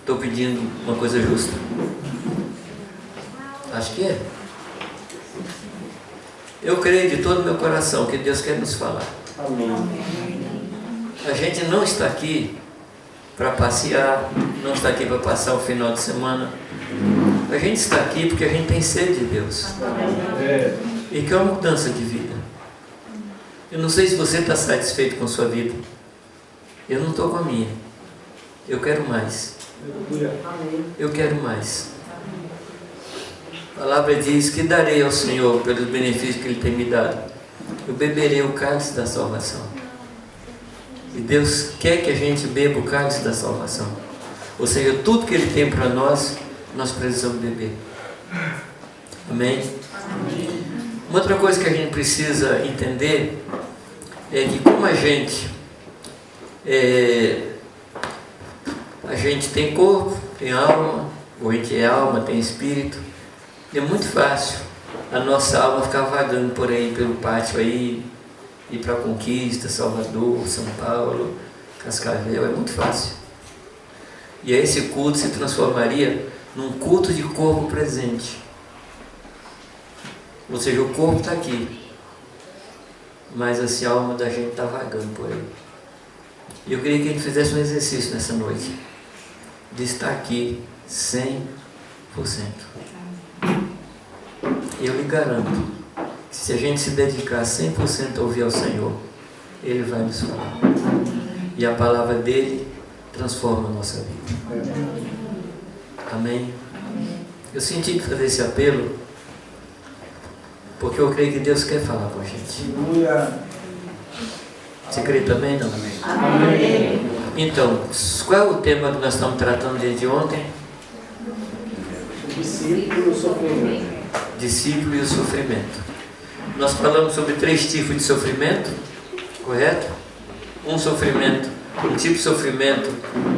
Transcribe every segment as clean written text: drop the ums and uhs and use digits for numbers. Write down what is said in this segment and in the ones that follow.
estou pedindo uma coisa justa? Acho que é. Eu creio de todo o meu coração que Deus quer nos falar. Amém. A gente não está aqui para passear, não está aqui para passar o final de semana. A gente está aqui porque a gente tem sede de Deus. E quer uma mudança de vida. Eu não sei se você está satisfeito com a sua vida. Eu não estou com a minha. Eu quero mais. Eu quero mais. A palavra diz que darei ao Senhor pelos benefícios que Ele tem me dado. Eu beberei o cálice da salvação. E Deus quer que a gente beba o cálice da salvação. Ou seja, tudo que Ele tem para nós, nós precisamos beber. Amém? Uma outra coisa que a gente precisa entender é que como a gente tem corpo, tem alma, ou a gente é alma, tem espírito, é muito fácil a nossa alma ficar vagando por aí, pelo pátio aí, ir para Conquista, Salvador, São Paulo, Cascavel, é muito fácil. E aí esse culto se transformaria num culto de corpo presente. Ou seja, o corpo está aqui, mas assim, a alma da gente está vagando por aí. E eu queria que a gente fizesse um exercício nessa noite, de estar aqui 100%. Eu lhe garanto que se a gente se dedicar 100% a ouvir ao Senhor, Ele vai nos falar. E a palavra dEle transforma a nossa vida. Amém? Eu senti de fazer esse apelo porque eu creio que Deus quer falar com a gente. Você crê também, não? Amém. Então, qual é o tema que nós estamos tratando desde ontem? Discípulo e o sofrimento. Discípulo e o sofrimento. Nós falamos sobre 3 tipos de sofrimento, correto? Um sofrimento, um tipo de sofrimento,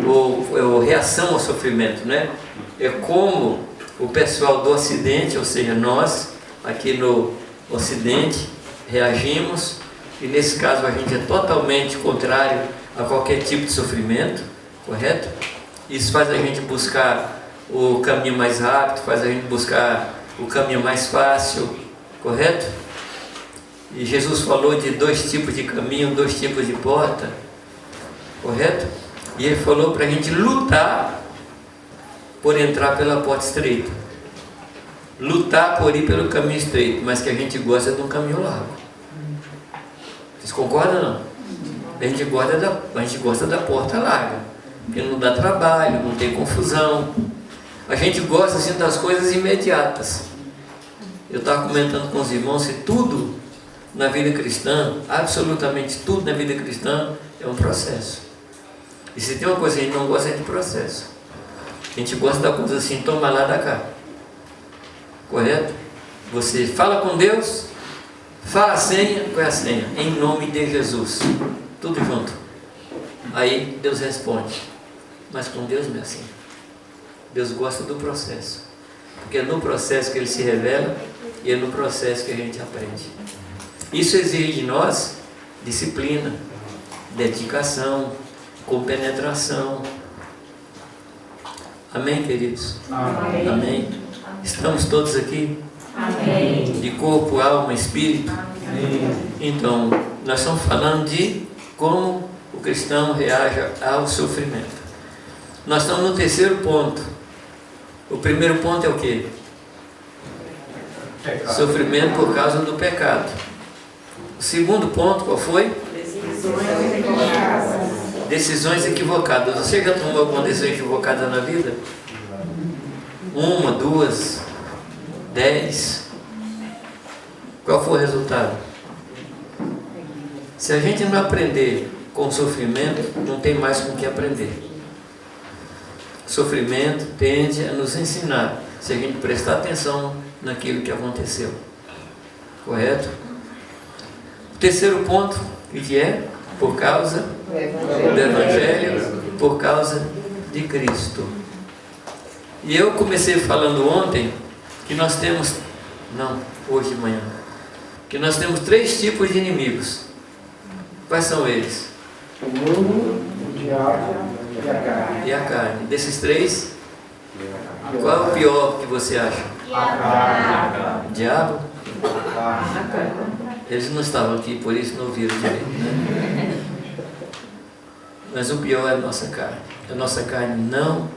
ou reação ao sofrimento, né? É como o pessoal do Ocidente, ou seja, nós, aqui no Ocidente, reagimos, e nesse caso a gente é totalmente contrário a qualquer tipo de sofrimento, correto? Isso faz a gente buscar o caminho mais rápido, faz a gente buscar o caminho mais fácil, correto? E Jesus falou de 2 tipos de caminho, 2 tipos de porta, correto? E Ele falou para a gente lutar por entrar pela porta estreita, lutar por ir pelo caminho estreito, mas que a gente gosta de um caminho largo. Vocês concordam ou não? A gente gosta da porta larga, porque não dá trabalho, não tem confusão. A gente gosta assim das coisas imediatas. Eu estava comentando com os irmãos que tudo na vida cristã, absolutamente tudo na vida cristã é um processo. E se tem uma coisa que a gente não gosta é de processo. A gente gosta da coisa assim, toma lá, dá cá. Correto? Você fala com Deus, fala a senha, qual é a senha? Em nome de Jesus. Tudo junto. Aí Deus responde. Mas com Deus não é assim. Deus gosta do processo. Porque é no processo que Ele se revela e é no processo que a gente aprende. Isso exige de nós disciplina, dedicação, compenetração. Amém, queridos? Amém. Amém. Estamos todos aqui? Amém. De corpo, alma, espírito? Amém. Então, nós estamos falando de como o cristão reage ao sofrimento. Nós estamos no 3º ponto. O primeiro ponto é o quê? Pecado. Sofrimento por causa do pecado. O segundo ponto, qual foi? Decisões equivocadas. Você já tomou alguma decisão equivocada na vida? 1, 2, 10. Qual foi o resultado? Se a gente não aprender com o sofrimento, não tem mais com o que aprender. O sofrimento tende a nos ensinar, se a gente prestar atenção naquilo que aconteceu. Correto? O 3º ponto, que é? Por causa do Evangelho, por causa de Cristo. E eu comecei falando ontem que nós temos, hoje de manhã, que nós temos 3 tipos de inimigos. Quais são eles? O mundo, o diabo e a carne. Desses três, qual é o pior que você acha? O diabo? Eles não estavam aqui, por isso não ouviram direito, né? Mas o pior é a nossa carne. A nossa carne não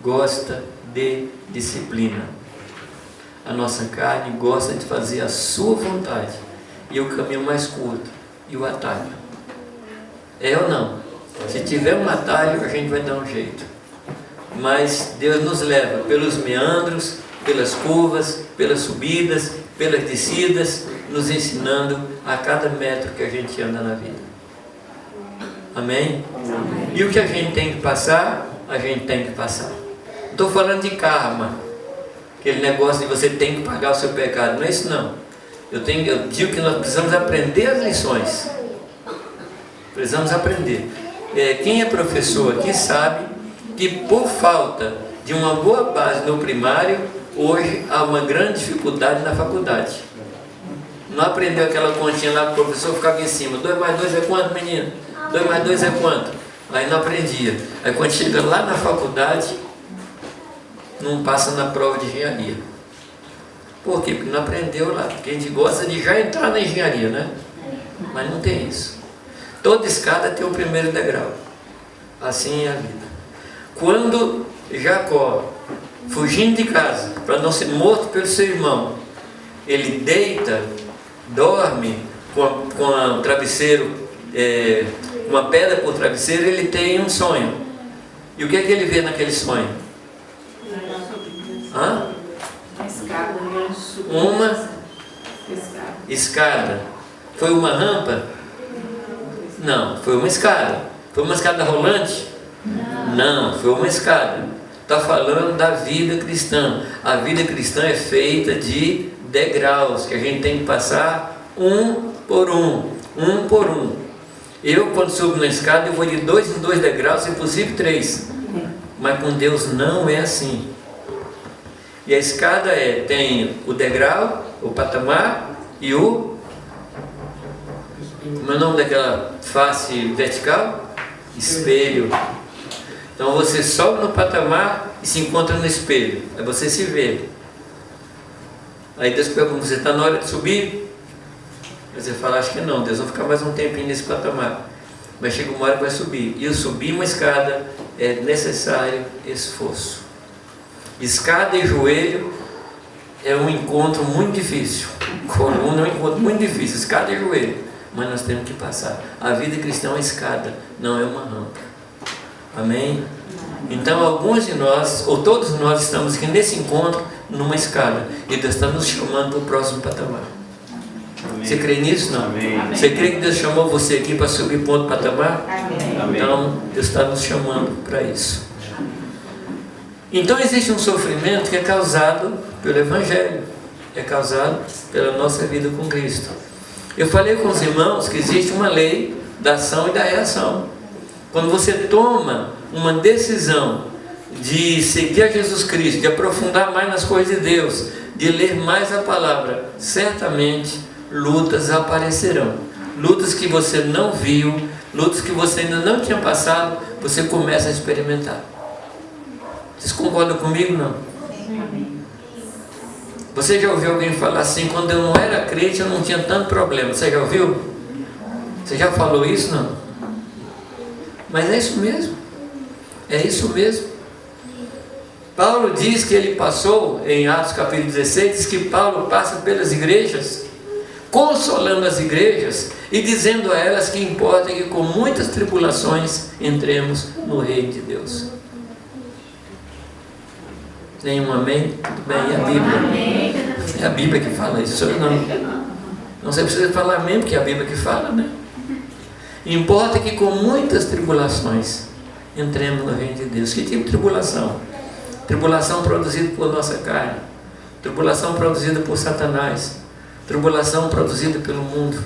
gosta de disciplina. A nossa carne gosta de fazer a sua vontade. E o caminho mais curto. E o atalho. É ou não? Se tiver um atalho, a gente vai dar um jeito. Mas Deus nos leva pelos meandros, pelas curvas, pelas subidas, pelas descidas, nos ensinando a cada metro que a gente anda na vida. Amém? E o que a gente tem que passar, a gente tem que passar. Não estou falando de karma, aquele negócio de você tem que pagar o seu pecado. Não é isso não. Eu digo que nós precisamos aprender as lições. Precisamos aprender. Quem é professor aqui sabe que por falta de uma boa base no primário, hoje há uma grande dificuldade na faculdade. Não aprendeu aquela continha lá que o professor ficava em cima. 2 mais 2 é quanto, menino? 2 mais 2 é quanto? Aí não aprendia. Aí quando chega lá na faculdade, não passa na prova de engenharia. Por quê? Porque não aprendeu lá. Porque a gente gosta de já entrar na engenharia, né? Mas não tem isso. Toda escada tem o primeiro degrau. Assim é a vida. Quando Jacó, fugindo de casa, para não ser morto pelo seu irmão, ele deita, dorme com o travesseiro, uma pedra por travesseiro, ele tem um sonho. E o que é que ele vê naquele sonho? Uma escada. Foi uma rampa? Não, foi uma escada. Foi uma escada rolante? Não, foi uma escada. Está falando da vida cristã. A vida cristã é feita de degraus, que a gente tem que passar um por um. Eu, quando subo na escada, eu vou de 2 em 2 degraus, se possível 3. Mas com Deus não é assim. E a escada tem o degrau, o patamar e o... Como é o nome daquela face vertical? Espelho. Então você sobe no patamar e se encontra no espelho. Aí você se vê. Aí Deus pergunta, você está na hora de subir? Aí você fala, acho que não, Deus vai ficar mais um tempinho nesse patamar. Mas chega uma hora que vai subir. E subir uma escada é necessário esforço. Escada e joelho é um encontro muito difícil. Coluna é um encontro muito difícil, escada e joelho. Mas nós temos que passar. A vida cristã é uma escada, não é uma rampa. Amém? Então alguns de nós, ou todos nós, estamos aqui nesse encontro, numa escada. E Deus está nos chamando para o próximo patamar. Amém. Você crê nisso? Não? Amém. Você crê que Deus chamou você aqui para subir para outro patamar? Amém. Então Deus está nos chamando para isso. Então existe um sofrimento que é causado pelo Evangelho. É causado pela nossa vida com Cristo. Eu falei com os irmãos que existe uma lei da ação e da reação. Quando você toma uma decisão de seguir a Jesus Cristo, de aprofundar mais nas coisas de Deus, de ler mais a palavra, certamente lutas aparecerão. Lutas que você não viu, lutas que você ainda não tinha passado, você começa a experimentar. Vocês concordam comigo, não? Você já ouviu alguém falar assim, quando eu não era crente eu não tinha tanto problema? Você já ouviu? Você já falou isso, não? Mas é isso mesmo. É isso mesmo. Paulo diz que ele passou, em Atos capítulo 16, diz que Paulo passa pelas igrejas, consolando as igrejas e dizendo a elas que importa que com muitas tribulações entremos no reino de Deus. Nenhum amém? Tudo bem, e a Bíblia? É a Bíblia que fala isso, não. Não você precisa falar amém, porque é a Bíblia que fala, né? Importa que com muitas tribulações entremos no reino de Deus. Que tipo de tribulação? Tribulação produzida por nossa carne, tribulação produzida por Satanás, tribulação produzida pelo mundo.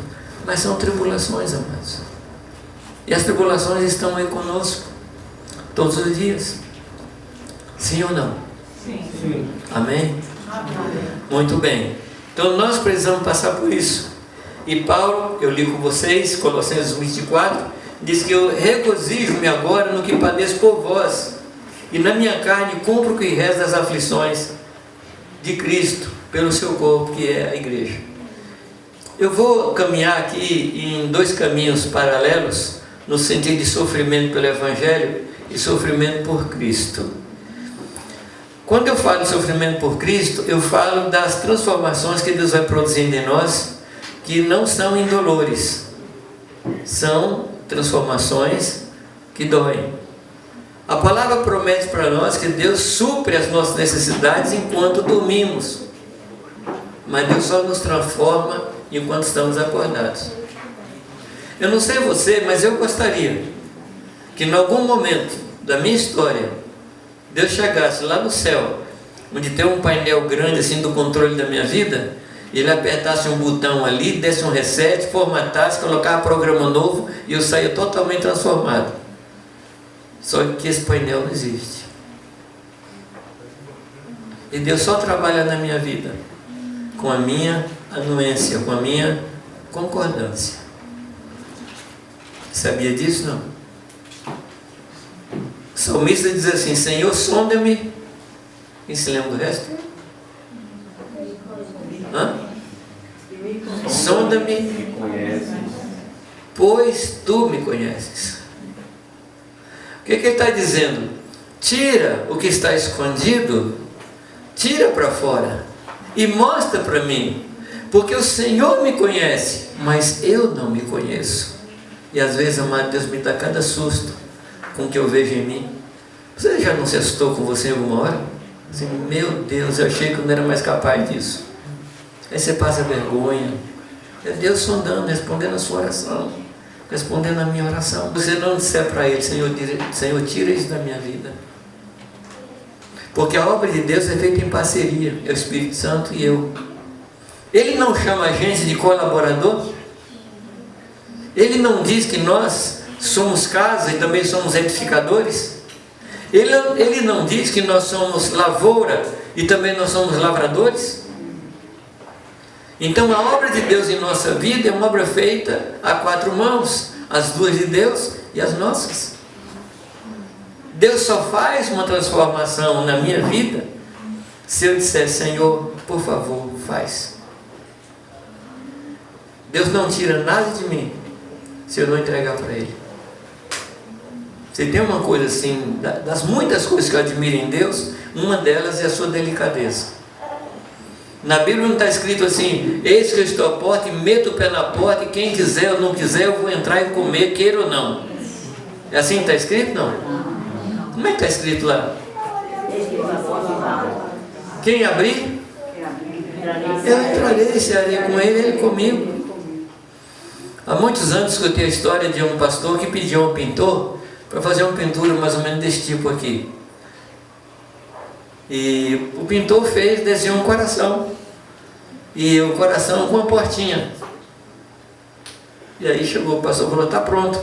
Mas são tribulações, amados. E as tribulações estão aí conosco todos os dias. Sim ou não? Sim. Amém? Amém? Muito bem. Então nós precisamos passar por isso. E Paulo, eu li com vocês, Colossenses 24, diz que eu regozijo-me agora no que padeço por vós, e na minha carne cumpro o que resta das aflições de Cristo, pelo seu corpo, que é a igreja. Eu vou caminhar aqui em dois caminhos paralelos, no sentido de sofrimento pelo Evangelho e sofrimento por Cristo. Quando eu falo de sofrimento por Cristo, eu falo das transformações que Deus vai produzindo em nós, que não são indolores, são transformações que doem. A palavra promete para nós que Deus supre as nossas necessidades enquanto dormimos, mas Deus só nos transforma enquanto estamos acordados. Eu não sei você, mas eu gostaria que em algum momento da minha história Deus chegasse lá no céu, onde tem um painel grande assim do controle da minha vida, e Ele apertasse um botão ali, desse um reset, formatasse, colocasse programa novo e eu saia totalmente transformado. Só que esse painel não existe. E Deus só trabalha na minha vida com a minha anuência, com a minha concordância. Sabia disso, não? O salmista diz assim: Senhor, sonda-me. Quem se lembra do resto? Sonda-me, pois tu me conheces. O que ele está dizendo? Tira o que está escondido, tira para fora e mostra para mim, porque o Senhor me conhece, mas eu não me conheço. E às vezes, amado, Deus me dá cada susto com o que eu vejo em mim. Você já não se assustou com você em alguma hora? Assim, meu Deus, eu achei que eu não era mais capaz disso. Aí você passa vergonha. É Deus sondando, respondendo a sua oração, respondendo a minha oração. Você não disser para Ele: Senhor, tira isso da minha vida. Porque a obra de Deus é feita em parceria, é o Espírito Santo e eu. Ele não chama a gente de colaborador? Ele não diz que nós somos casa e também somos edificadores? Ele não diz que nós somos lavoura e também nós somos lavradores? Então a obra de Deus em nossa vida é uma obra feita a quatro mãos, as duas de Deus e as nossas. Deus só faz uma transformação na minha vida se eu disser: Senhor, por favor, faz. Deus não tira nada de mim se eu não entregar para Ele. Você tem uma coisa assim, das muitas coisas que eu admiro em Deus, uma delas é a sua delicadeza. Na Bíblia não está escrito assim: eis que eu estou à porta e meto o pé na porta, e quem quiser ou não quiser eu vou entrar e comer, queira ou não. É assim que está escrito? Não? Como é que está escrito lá? Quem abrir, eu entrarei e cearei com ele, ele comigo. Há muitos anos escutei a história de um pastor que pediu a um pintor para fazer uma pintura mais ou menos desse tipo aqui. E o pintor desenhou um coração, e o coração com uma portinha. E aí chegou o pastor e falou: está pronto.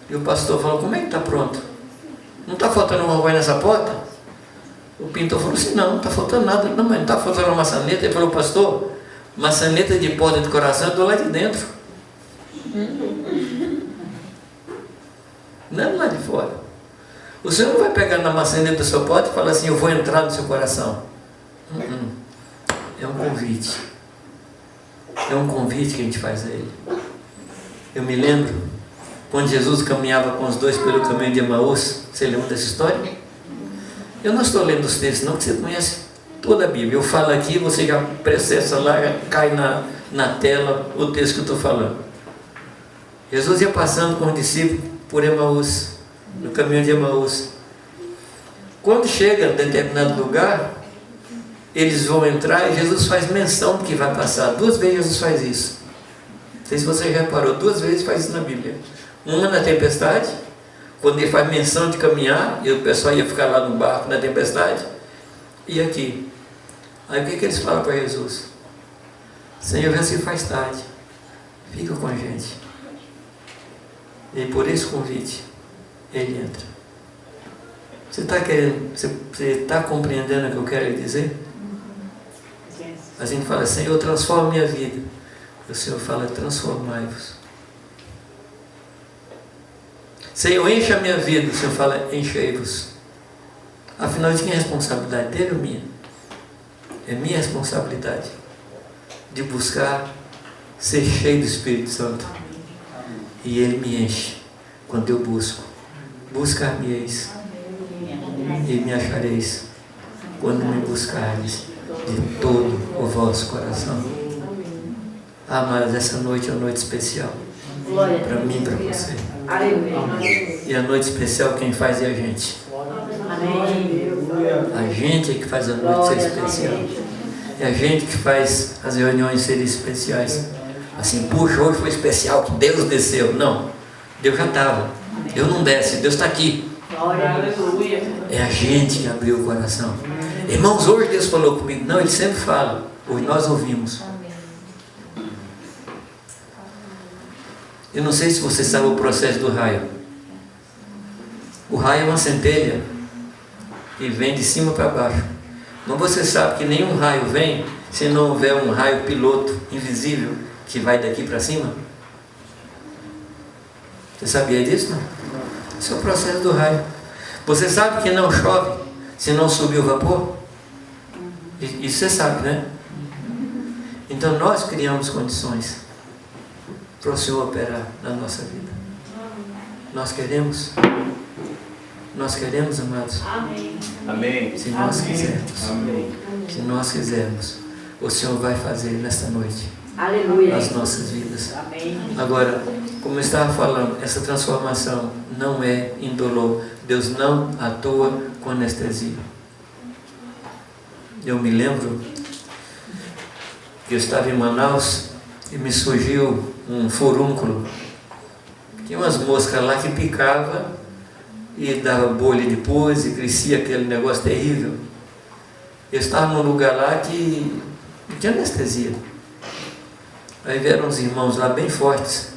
E o pastor falou: como é que está pronto? Não está faltando uma coisa nessa porta? O pintor falou assim: não está faltando nada. Não, mas não está faltando uma maçaneta. Ele falou: pastor, maçaneta de porta de coração é do lado de dentro, não é do lado de fora. O Senhor não vai pegar na maçaneta da sua porta e falar assim: eu vou entrar no seu coração. É um convite. É um convite que a gente faz a Ele. Eu me lembro quando Jesus caminhava com os dois pelo caminho de Emaús. Você lembra dessa história? Eu não estou lendo os textos não, porque você conhece toda a Bíblia. Eu falo aqui, você já processa lá, cai na tela o texto que eu estou falando. Jesus ia passando com os discípulos por Emaús, no caminho de Emaús. Quando chega a determinado lugar, eles vão entrar e Jesus faz menção do que vai passar. 2 vezes Jesus faz isso. Não sei se você já reparou, 2 vezes faz isso na Bíblia. Uma na tempestade, quando ele faz menção de caminhar, e o pessoal ia ficar lá no barco na tempestade, e aqui. Aí o que eles falam para Jesus? Senhor, vê se faz tarde, fica com a gente. E por esse convite, ele entra. Você está querendo, você está compreendendo o que eu quero dizer? A gente fala: Senhor, transforma minha vida. O Senhor fala: transformai-vos. Senhor, enche a minha vida. O Senhor fala, enchei-vos. Afinal, de quem é a responsabilidade? Dele ou minha? É minha responsabilidade de buscar ser cheio do Espírito Santo. E Ele me enche quando eu busco. Buscar-me-eis e me achareis quando me buscardes de todo o vosso coração. Ah, mas essa noite é uma noite especial para mim e para você. E a noite especial quem faz é a gente. A gente é que faz a noite ser especial. É a gente que faz as reuniões serem especiais. Assim, puxa, hoje foi especial que Deus desceu. Não, Deus já estava. Deus não desce, Deus está aqui. É a gente que abriu o coração. Irmãos, hoje Deus falou comigo. Não, Ele sempre fala. Hoje nós ouvimos. Eu não sei se você sabe o processo do raio. O raio é uma centelha que vem de cima para baixo. Mas você sabe que nenhum raio vem se não houver um raio piloto invisível que vai daqui para cima? Você sabia disso? Não? Esse é o processo do raio. Você sabe que não chove se não subir o vapor? Isso você sabe, né? Então nós criamos condições para o Senhor operar na nossa vida. Nós queremos? Nós queremos, amados? Amém. Se nós quisermos. Amém. Se nós quisermos, o Senhor vai fazer nesta noite. Aleluia. Nas nossas vidas. Amém. Agora, como eu estava falando, essa transformação não é indolor. Deus não atua com anestesia. Eu me lembro que eu estava em Manaus e me surgiu um furúnculo. Tinha umas moscas lá que picavam e dava bolha depois e crescia aquele negócio terrível. Eu estava num lugar lá que não tinha anestesia. Aí vieram uns irmãos lá bem fortes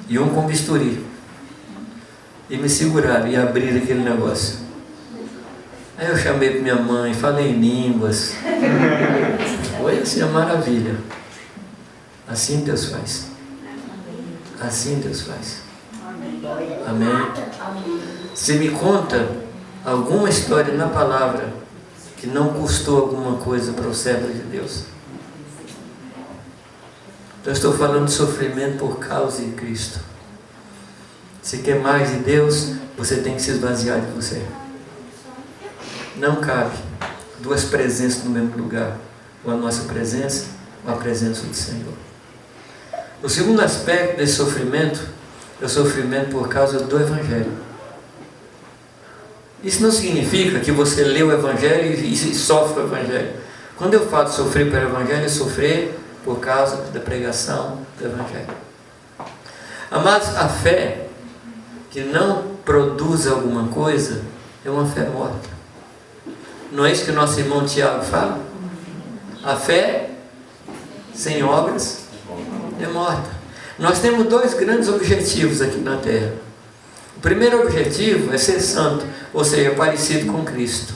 e um com bisturi e me seguraram e abriram aquele negócio. Aí eu chamei para minha mãe, falei em línguas. Foi assim a maravilha. Assim Deus faz. Assim Deus faz. Amém. Se me conta alguma história na palavra que não custou alguma coisa para o servo de Deus. Então eu estou falando de sofrimento por causa de Cristo. Se quer mais de Deus, você tem que se esvaziar de você. Não cabe duas presenças no mesmo lugar. Ou a nossa presença, ou a presença do Senhor. O segundo aspecto desse sofrimento é o sofrimento por causa do Evangelho. Isso não significa que você lê o Evangelho e sofre o Evangelho. Quando eu falo de sofrer pelo Evangelho, é sofrer por causa da pregação do Evangelho. Amados, a fé que não produz alguma coisa é uma fé morta. Não é isso que o nosso irmão Tiago fala? A fé sem obras é morta. Nós temos dois grandes objetivos aqui na Terra. O primeiro objetivo é ser santo, ou seja, parecido com Cristo.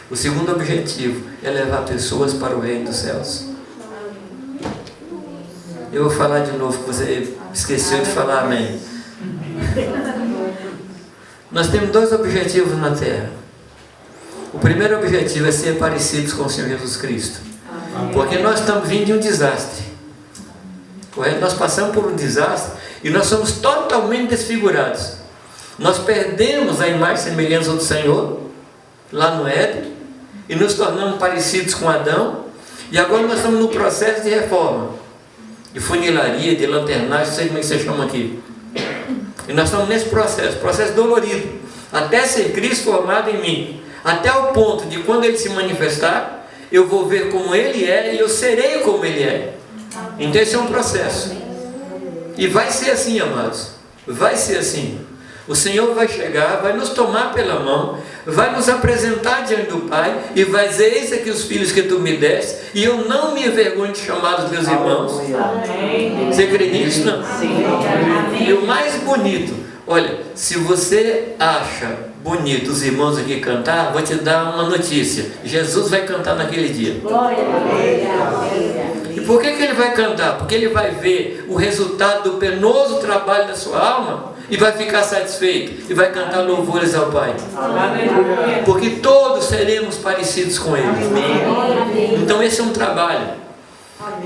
O segundo objetivo é levar pessoas para o reino dos céus. Eu vou falar de novo, que você esqueceu de falar amém. Nós temos dois objetivos na Terra. O primeiro objetivo é ser parecidos com o Senhor Jesus Cristo. Porque nós estamos vindo de um desastre. Correto? Nós passamos por um desastre e nós somos totalmente desfigurados. Nós perdemos a imagem e semelhança do Senhor lá no Éden e nos tornamos parecidos com Adão. E agora nós estamos no processo de reforma, de funilaria, de lanternagem, não sei como é que você chama aqui. E nós estamos nesse processo dolorido, até ser Cristo formado em mim, até o ponto de quando Ele se manifestar, eu vou ver como Ele é e eu serei como Ele é. Então esse é um processo. E vai ser assim, amados. Vai ser assim. O Senhor vai chegar, vai nos tomar pela mão, vai nos apresentar diante do Pai e vai dizer: eis aqui os filhos que tu me deste, e eu não me envergonho de chamar os meus irmãos. Você crê nisso? Não? E o mais bonito, olha, se você acha bonito os irmãos aqui cantar, vou te dar uma notícia: Jesus vai cantar naquele dia. E por que ele vai cantar? Porque ele vai ver o resultado do penoso trabalho da sua alma e vai ficar satisfeito e vai cantar louvores ao Pai. Aleluia. Porque todos seremos parecidos com Ele. Então esse é um trabalho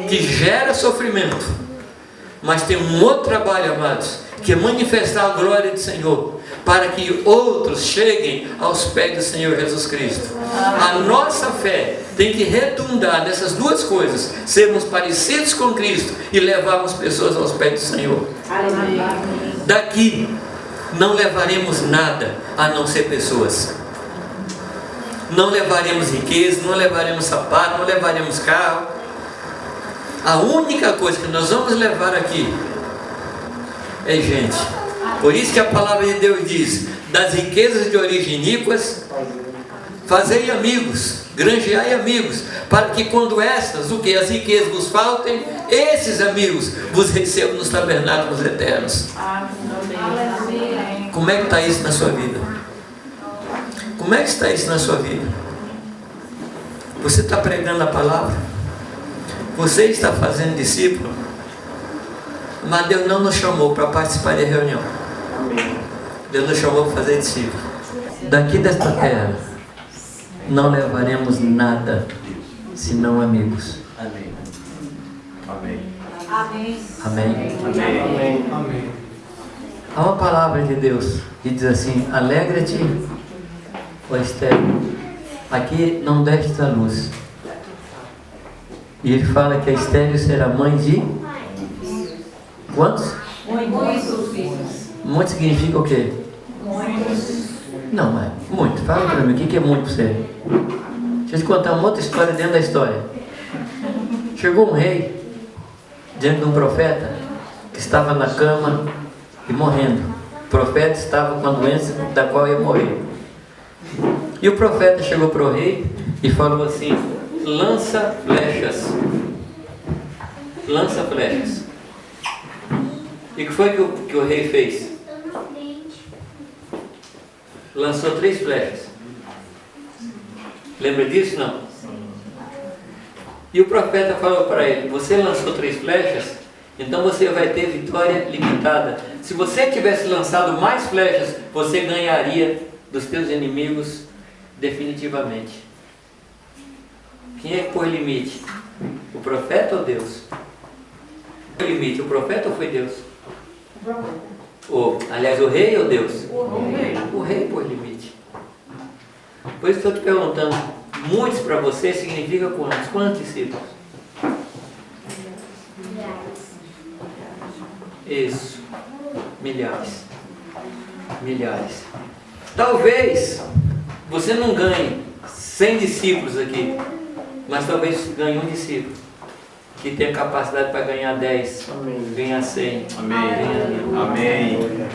que gera sofrimento. Mas tem um outro trabalho, amados, que é manifestar a glória do Senhor, para que outros cheguem aos pés do Senhor Jesus Cristo. A nossa fé tem que redundar nessas duas coisas: sermos parecidos com Cristo e levarmos pessoas aos pés do Senhor. Daqui não levaremos nada a não ser pessoas. Não levaremos riqueza, não levaremos sapato, não levaremos carro. A única coisa que nós vamos levar aqui é gente. Por isso que a palavra de Deus diz: das riquezas de origem iníquas, fazei amigos, granjeai amigos, para que quando estas, o que? As riquezas vos faltem, esses amigos vos recebam nos tabernáculos eternos. Como é que está isso na sua vida? Como é que está isso na sua vida? Você está pregando a palavra? Você está fazendo discípulo? Mas Deus não nos chamou para participar da reunião. Deus nos chamou para fazer discípulo. Daqui desta terra não levaremos nada senão amigos. Amém. Amém. Amém. Amém. Amém. Amém. Há uma palavra de Deus que diz assim: alegra-te, ó estéril, aqui não destes a luz. E ele fala que a estéril será mãe de quantos? Muitos filhos. Muito significa o quê? Muitos. Não, mas muito. Fala para mim, o que é muito para você? Deixa eu te contar uma outra história dentro da história. Chegou um rei diante de um profeta que estava na cama e morrendo. O profeta estava com a doença da qual ia morrer. E o profeta chegou para o rei e falou assim: lança flechas. Lança flechas. E o que foi que o rei fez? Lançou 3 flechas. Lembra disso? Não? E o profeta falou para ele: você lançou 3 flechas, então você vai ter vitória limitada. Se você tivesse lançado mais flechas, você ganharia dos teus inimigos definitivamente. Quem é que pôs limite? O profeta ou Deus? O limite, o profeta ou foi Deus? Aliás, o rei ou Deus? O rei pôs limite. Por isso estou te perguntando: muitos para você significa quantos? Quantos discípulos? Isso. Milhares. Milhares. Talvez você não ganhe 100 discípulos aqui, mas talvez ganhe um discípulo que tenha capacidade para ganhar 10, ganhar 100. Amém. Amém.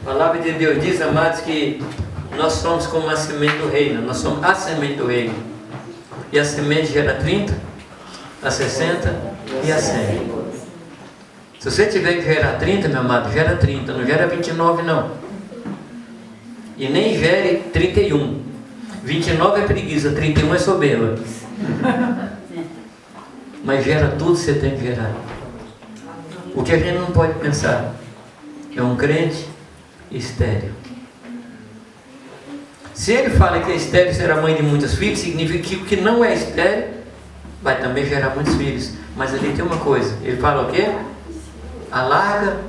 A palavra de Deus diz, amados, que nós somos como a semente do reino. Nós somos a semente do reino. E a semente gera 30, a 60 e a 100. Se você tiver que gerar 30, meu amado, gera 30, não gera 29 não. E nem gere 31. 29 é preguiça, 31 é soberba. Mas gera tudo que você tem que gerar. O que a gente não pode pensar é um crente estéril. Se ele fala que é estéril será mãe de muitos filhos, significa que o que não é estéril vai também gerar muitos filhos. Mas ali tem uma coisa, ele fala o quê? Alarga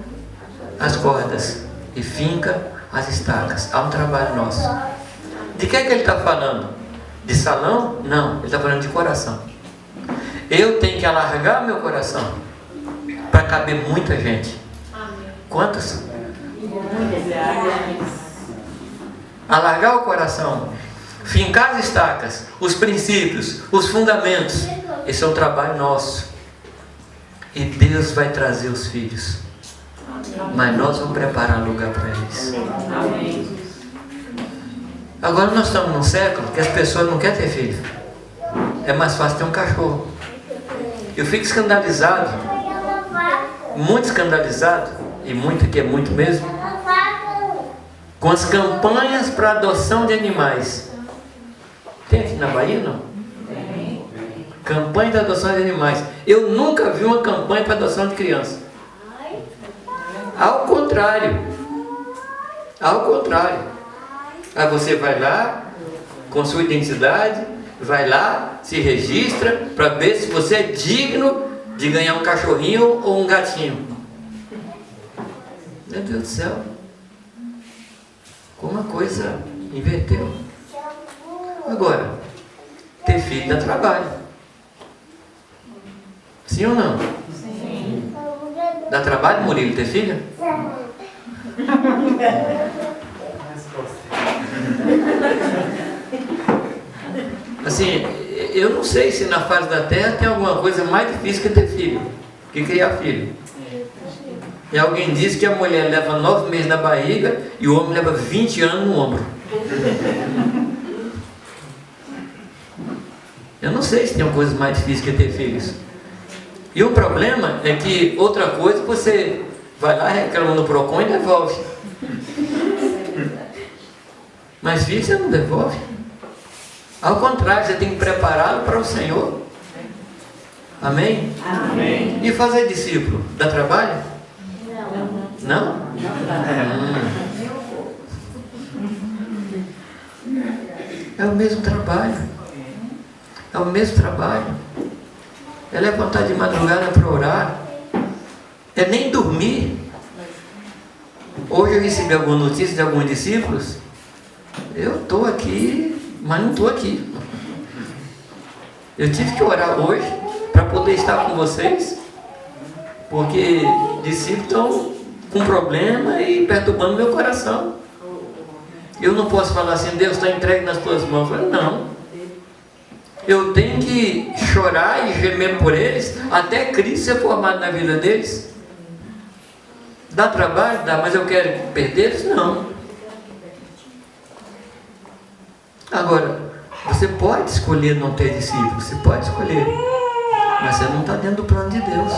as cordas e finca as estacas. Há um trabalho nosso. De que é que ele está falando? De salão? Não, ele está falando de coração. Eu tenho que alargar meu coração para caber muita gente. Quantos? Alargar o coração, fincar as estacas, os princípios, os fundamentos. Esse é um trabalho nosso. E Deus vai trazer os filhos. Mas nós vamos preparar lugar para eles. Agora nós estamos num século que as pessoas não querem ter filho. É mais fácil ter um cachorro. Eu fico escandalizado, muito escandalizado, e muito que é muito mesmo, com as campanhas para adoção de animais. Tem aqui na Bahia, não? Campanha de adoção de animais. Eu nunca vi uma campanha para adoção de criança. Ao contrário. Ao contrário. Aí você vai lá, com sua identidade, vai lá, se registra, para ver se você é digno de ganhar um cachorrinho ou um gatinho. Meu Deus do céu. Como a coisa inverteu. Agora, ter filho dá trabalho. Sim ou não? Sim. Dá trabalho, Murilo, ter filho? Assim, eu não sei se na face da terra tem alguma coisa mais difícil que ter filho, que criar filho. E alguém diz que a mulher leva 9 meses na barriga e o homem leva 20 anos no ombro. Eu não sei se tem uma coisa mais difícil que ter filhos. E o problema é que outra coisa você vai lá, reclama no PROCON e devolve. Mas filho você não devolve. Ao contrário, você tem que prepará-lo para o Senhor. Amém? Amém. E fazer discípulo, dá trabalho? Não? É o mesmo trabalho. É o mesmo trabalho. É levantar de madrugada para orar. É nem dormir. Hoje eu recebi alguma notícia de alguns discípulos. Eu estou aqui, mas não estou aqui. Eu tive que orar hoje para poder estar com vocês. Porque discípulos estão com problema e perturbando meu coração. Eu não posso falar assim, Deus está entregue nas tuas mãos. Eu falo, não. Eu tenho que chorar e gemer por eles até Cristo ser formado na vida deles. Dá trabalho? Dá, mas eu quero perdê-los? Não. Agora, você pode escolher não ter discípulos, você pode escolher, mas você não está dentro do plano de Deus.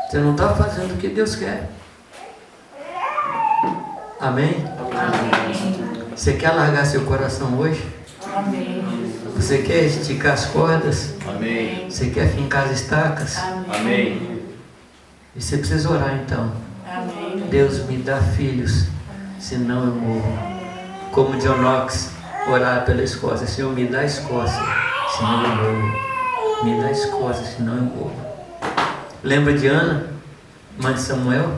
Você não está fazendo o que Deus quer. Amém? Amém. Você quer largar seu coração hoje? Amém. Você quer esticar as cordas? Amém. Você quer fincar as estacas? Amém. E você precisa orar então. Amém. Deus me dá filhos, senão eu morro. Como John Knox, orar pela Escócia. Senhor, me dá a Escócia, senão eu morro. Me dá a Escócia, senão eu morro. Lembra de Ana, mãe de Samuel?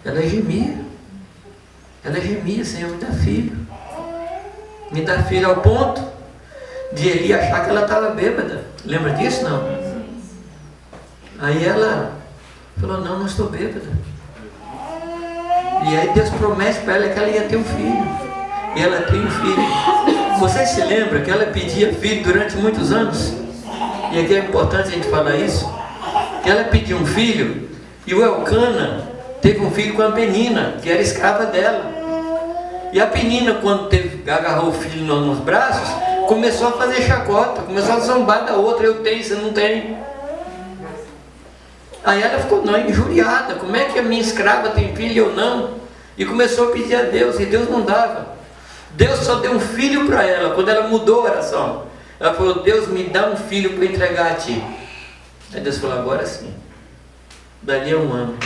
Ela gemia. Ela gemia, Senhor, me dá filho. Me dá filho ao ponto de Eli achar que ela estava bêbada. Lembra disso, não? Aí ela falou, não estou bêbada. E aí Deus promete para ela que ela ia ter um filho. E ela tem um filho. Você se lembra que ela pedia filho durante muitos anos? E aqui é importante a gente falar isso. Que ela pediu um filho e o Elcana teve um filho com a Penina, que era escrava dela. E a Penina, quando agarrou o filho nos braços, começou a fazer chacota, começou a zombar da outra. Eu tenho, você não tem. Aí ela ficou injuriada. Como é que a minha escrava tem filho e eu não? E começou a pedir a Deus, e Deus não dava. Deus só deu um filho para ela, quando ela mudou a oração. Ela falou, Deus me dá um filho para entregar a ti. Aí Deus falou, agora sim. Dali a um ano,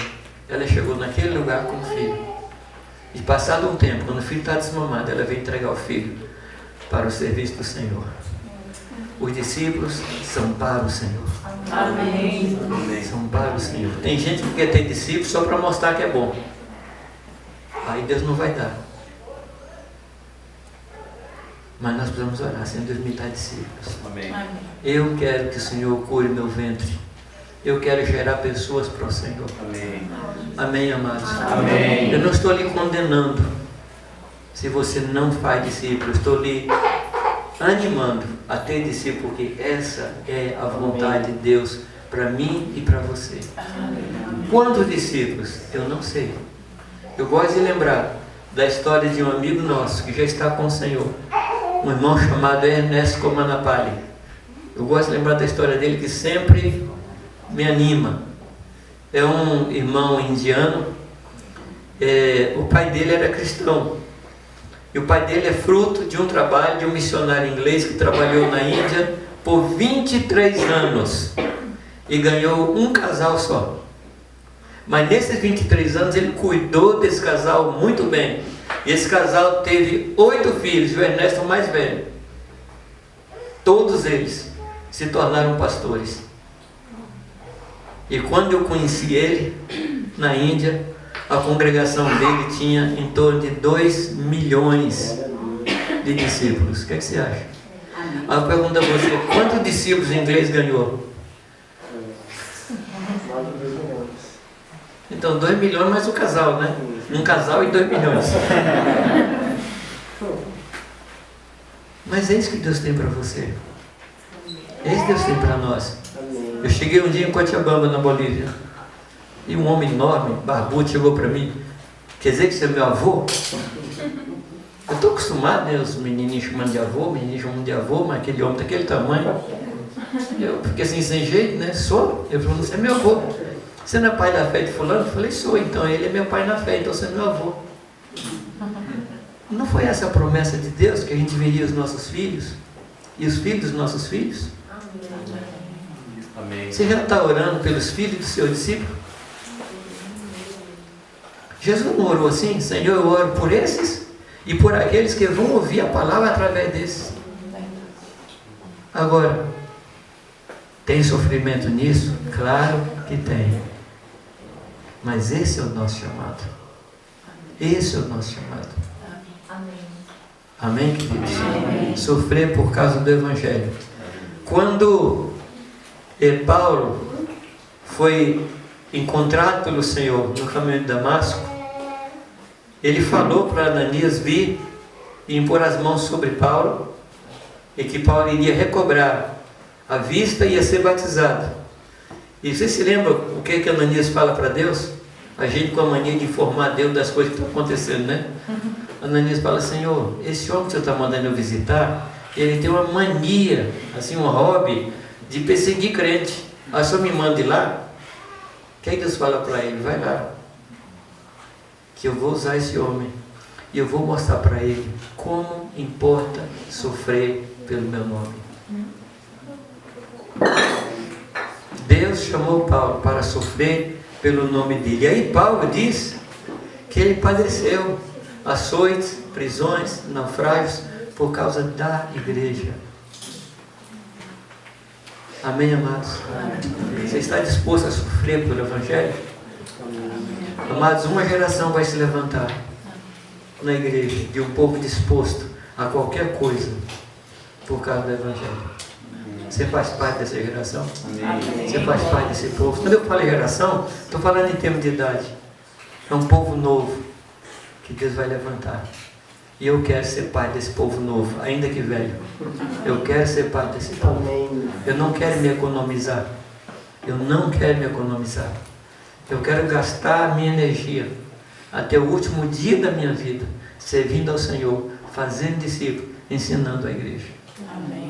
ela chegou naquele lugar com o filho. E passado um tempo, quando o filho está desmamado, ela veio entregar o filho para o serviço do Senhor. Os discípulos são para o Senhor. Amém. São para o Senhor. Tem gente que quer ter discípulos só para mostrar que é bom. Aí Deus não vai dar. Mas nós precisamos orar, Senhor, Deus me dá discípulos. Amém. Eu quero que o Senhor cure meu ventre. Eu quero gerar pessoas para o Senhor. Amém. Amém, amados? Amém. Eu não estou lhe condenando se você não faz discípulo. Estou lhe animando a ter discípulo, porque essa é a vontade de Deus para mim e para você. Quantos discípulos? Eu não sei. Eu gosto de lembrar da história de um amigo nosso que já está com o Senhor, um irmão chamado Ernesto Comanapali. Eu gosto de lembrar da história dele, que sempre me anima. É um irmão indiano. O pai dele era cristão, e o pai dele é fruto de um trabalho de um missionário inglês que trabalhou na Índia por 23 anos e ganhou um casal só. Mas nesses 23 anos ele cuidou desse casal muito bem. E esse casal teve 8 filhos, e o Ernesto é o mais velho. Todos eles se tornaram pastores. E quando eu conheci ele, na Índia, a congregação dele tinha em torno de 2 milhões de discípulos. O que você acha? Aí eu pergunto a você, quantos discípulos em inglês ganhou? Então 2 milhões mais o casal, né? Um casal e 2 milhões. Mas é isso que Deus tem para você. É isso que Deus tem para nós. Eu cheguei um dia em Cochabamba, na Bolívia, e um homem enorme, barbudo, chegou para mim. Quer dizer que você é meu avô? Eu estou acostumado, né? Os menininhos chamando de avô, menininhos chamando de avô, mas aquele homem daquele tamanho. Eu fiquei assim, sem jeito, né? Sou. Eu falei, você é meu avô. Você não é pai da fé de fulano? Eu falei, sou. Então ele é meu pai na fé, então você é meu avô. Não foi essa a promessa de Deus, que a gente veria os nossos filhos? E os filhos dos nossos filhos? Amém. Você já está orando pelos filhos do seu discípulo? Jesus não orou assim? Senhor, eu oro por esses e por aqueles que vão ouvir a palavra através desses. Agora, tem sofrimento nisso? Claro que tem. Mas esse é o nosso chamado. Esse é o nosso chamado. Amém, queridos? Amém. Sofrer por causa do Evangelho. Quando Paulo foi encontrado pelo Senhor no caminho de Damasco, ele falou para Ananias vir e impor as mãos sobre Paulo, e que Paulo iria recobrar a vista e ia ser batizado. E você se lembra o que Ananias fala para Deus? A gente com a mania de informar Deus das coisas que estão acontecendo, né? Ananias fala, Senhor, esse homem que você está mandando eu visitar, ele tem uma mania, assim, um hobby de perseguir crente. Aí só me manda ir lá. O que Deus fala para ele? Vai lá, que eu vou usar esse homem e eu vou mostrar para ele como importa sofrer pelo meu nome. Deus chamou Paulo para sofrer pelo nome dele. E aí Paulo diz que ele padeceu açoites, prisões, naufrágios por causa da igreja. Amém, amados? Você está disposto a sofrer pelo Evangelho? Amados, uma geração vai se levantar na igreja de um povo disposto a qualquer coisa por causa do Evangelho. Você faz parte dessa geração? Você faz parte desse povo? Quando eu falo geração, estou falando em termos de idade. É um povo novo que Deus vai levantar. E eu quero ser parte desse povo novo, ainda que velho. Eu quero ser parte desse povo. Eu não quero me economizar. Eu não quero me economizar. Eu quero gastar a minha energia até o último dia da minha vida, servindo ao Senhor, fazendo discípulo, ensinando a igreja.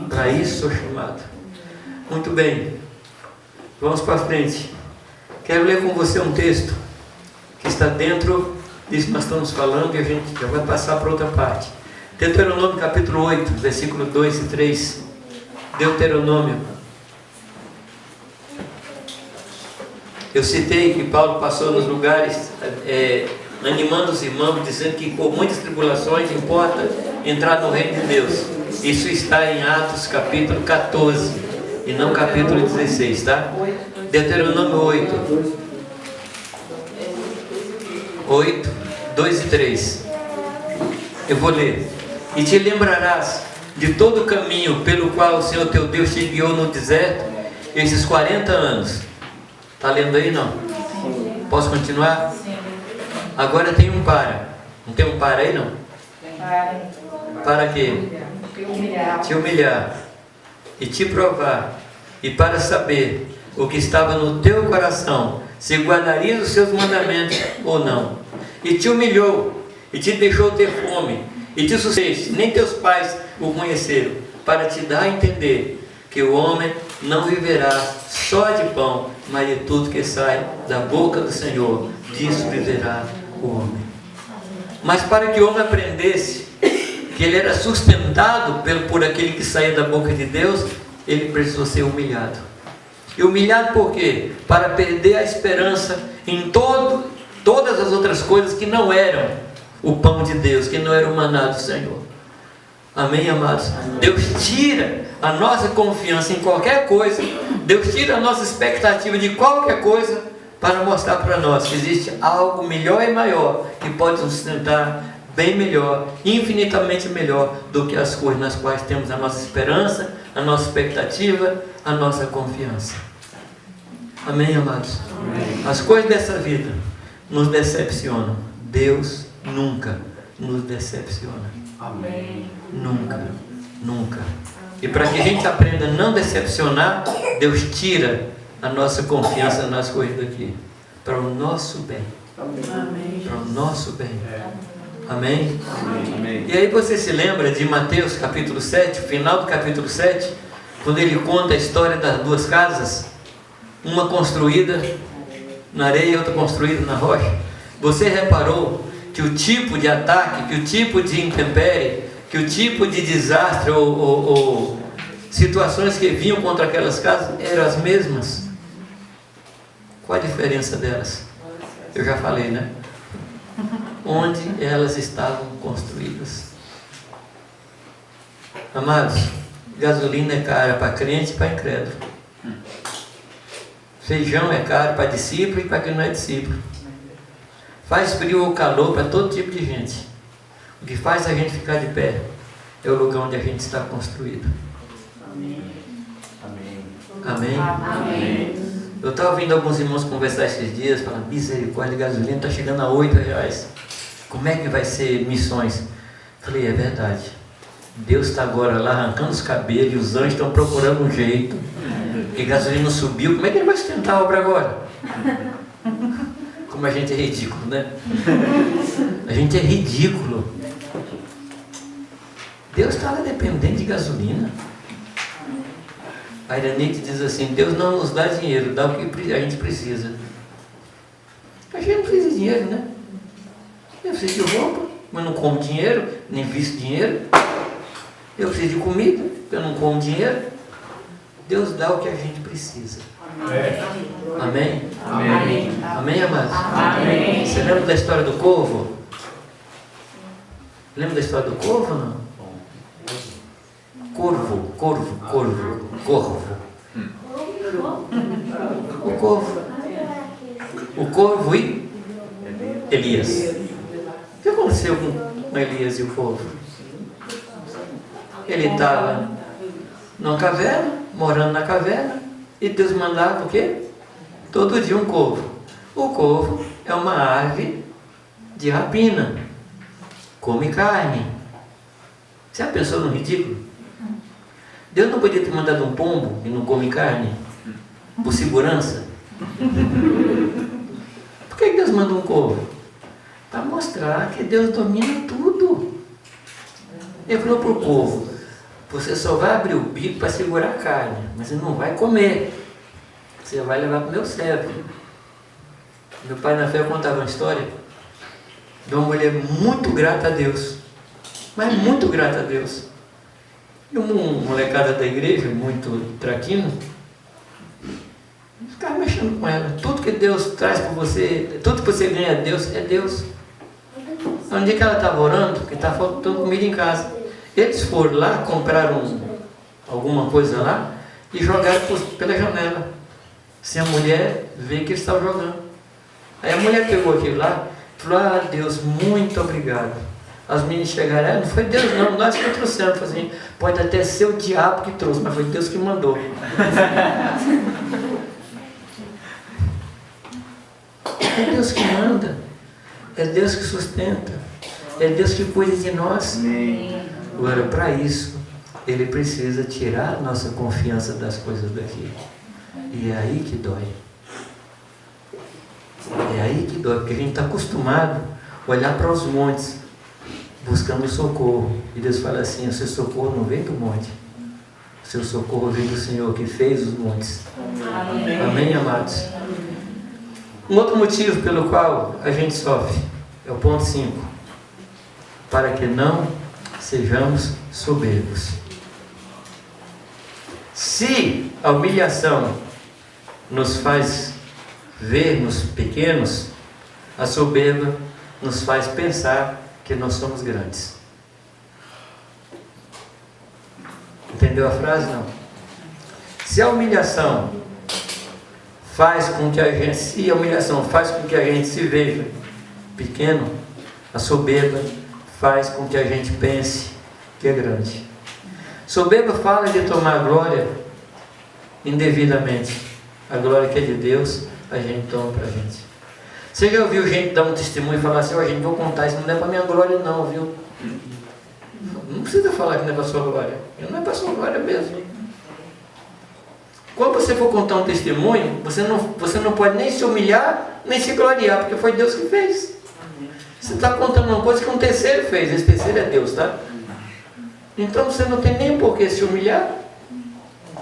Para isso sou chamado. Muito bem. Vamos para frente. Quero ler com você um texto que está dentro disso que nós estamos falando, e a gente já vai passar para outra parte. Deuteronômio capítulo 8, versículo 2 e 3. Deuteronômio. Eu citei que Paulo passou nos lugares animando os irmãos, dizendo que com muitas tribulações importa entrar no reino de Deus. Isso está em Atos capítulo 14 e não capítulo 16, tá? Deuteronômio 8, 2 e 3. Eu vou ler. E te lembrarás de todo o caminho pelo qual o Senhor teu Deus te guiou no deserto esses 40 anos. Está lendo aí, não? Posso continuar? Agora tem um para. Não tem um para aí, não? Para quê? Te humilhar e te provar, e para saber o que estava no teu coração, se guardarias os seus mandamentos ou não. E te humilhou, e te deixou ter fome, e te sustentaste, nem teus pais o conheceram, para te dar a entender que o homem não viverá só de pão, mas de tudo que sai da boca do Senhor, disso viverá o homem. Mas para que o homem aprendesse que ele era sustentado por aquele que saía da boca de Deus, ele precisou ser humilhado. E humilhado por quê? Para perder a esperança em todas as outras coisas que não eram o pão de Deus, que não era o maná do Senhor. Amém, amados? Deus tira a nossa confiança em qualquer coisa, Deus tira a nossa expectativa de qualquer coisa, para mostrar para nós que existe algo melhor e maior, que pode nos sustentar bem melhor, infinitamente melhor do que as coisas nas quais temos a nossa esperança, a nossa expectativa, a nossa confiança. Amém, amados? Amém. As coisas dessa vida nos decepcionam. Deus nunca nos decepciona. Amém. Nunca, nunca. E para que a gente aprenda a não decepcionar, Deus tira a nossa confiança nas coisas daqui, para o nosso bem. Amém. Para o nosso bem. Amém? Amém. E aí você se lembra de Mateus capítulo 7, final do capítulo 7, quando ele conta a história das duas casas, uma construída na areia e outra construída na rocha? Você reparou que o tipo de ataque, que o tipo de intempérie, que o tipo de desastre ou situações que vinham contra aquelas casas eram as mesmas? Qual a diferença delas? Eu já falei, né? Onde elas estavam construídas. Amados, gasolina é cara para crente e para incrédulo. Feijão é caro para discípulo e para quem não é discípulo. Faz frio ou calor para todo tipo de gente. O que faz a gente ficar de pé é o lugar onde a gente está construído. Amém. Amém? Amém. Eu estava ouvindo alguns irmãos conversar esses dias, falando, misericórdia, a gasolina está chegando a R$8. Como é que vai ser missões? Falei, é verdade. Deus está agora lá arrancando os cabelos, e os anjos estão procurando um jeito. Porque a gasolina subiu, como é que ele vai sustentar a obra agora? Como a gente é ridículo, né? A gente é ridículo. Deus está lá dependente de gasolina. A Iranite diz assim, Deus não nos dá dinheiro, dá o que a gente precisa. A gente não precisa de dinheiro, né? Eu preciso de roupa, mas não como dinheiro, nem visto dinheiro. Eu preciso de comida, eu não como dinheiro. Deus dá o que a gente precisa. Amém? Amém. Amém, amados? Amém. Você lembra da história do corvo? Lembra da história do corvo ou não? Corvo. O corvo e Elias. O que aconteceu com Elias e o corvo? Ele estava numa caverna, morando na caverna, e Deus mandava o quê? Todo dia um corvo. O corvo é uma ave de rapina, come carne. Você já pensou no ridículo? Deus não podia ter mandado um pombo e não come carne? Por segurança? Por que Deus manda um corvo? Para mostrar que Deus domina tudo. Ele falou para o corvo, você só vai abrir o bico para segurar a carne, mas você não vai comer. Você vai levar para o meu cérebro. Meu pai na fé contava uma história de uma mulher muito grata a Deus, mas muito grata a Deus. E uma molecada da igreja, muito traquino, ficava mexendo com ela. Tudo que Deus traz para você, tudo que você ganha de Deus, é Deus. Um dia que ela estava orando, porque estava faltando comida em casa, eles foram lá, compraram alguma coisa lá e jogaram pela janela. Se a mulher vê que eles estavam jogando. Aí a mulher pegou aquilo lá e falou, ah, Deus, muito obrigado. As meninas chegaram, não foi Deus não, nós que trouxemos. Assim, pode até ser o diabo que trouxe, mas foi Deus que mandou. É Deus que manda, é Deus que sustenta, é Deus que cuida de nós. Agora, para isso, Ele precisa tirar a nossa confiança das coisas daqui. E é aí que dói. É aí que dói, porque a gente está acostumado a olhar para os montes, buscando socorro. E Deus fala assim, o seu socorro não vem do monte. O seu socorro vem do Senhor que fez os montes. Amém, amém, amados? Um outro motivo pelo qual a gente sofre é o ponto 5. Para que não sejamos soberbos. Se a humilhação nos faz ver-nos pequenos, a soberba nos faz pensar que nós somos grandes. Entendeu a frase? Não. Se a humilhação faz com que a gente se veja pequeno, a soberba faz com que a gente pense que é grande. Soberba fala de tomar glória indevidamente. A glória que é de Deus, a gente toma para a gente. Você já ouviu gente dar um testemunho e falar assim: gente, vou contar, isso não é para minha glória não, viu? Não precisa falar que não é para sua glória. Não é para sua glória mesmo. Quando você for contar um testemunho, você não pode nem se humilhar, nem se gloriar, porque foi Deus que fez. Você está contando uma coisa que um terceiro fez. Esse terceiro é Deus, tá? Então você não tem nem por que se humilhar,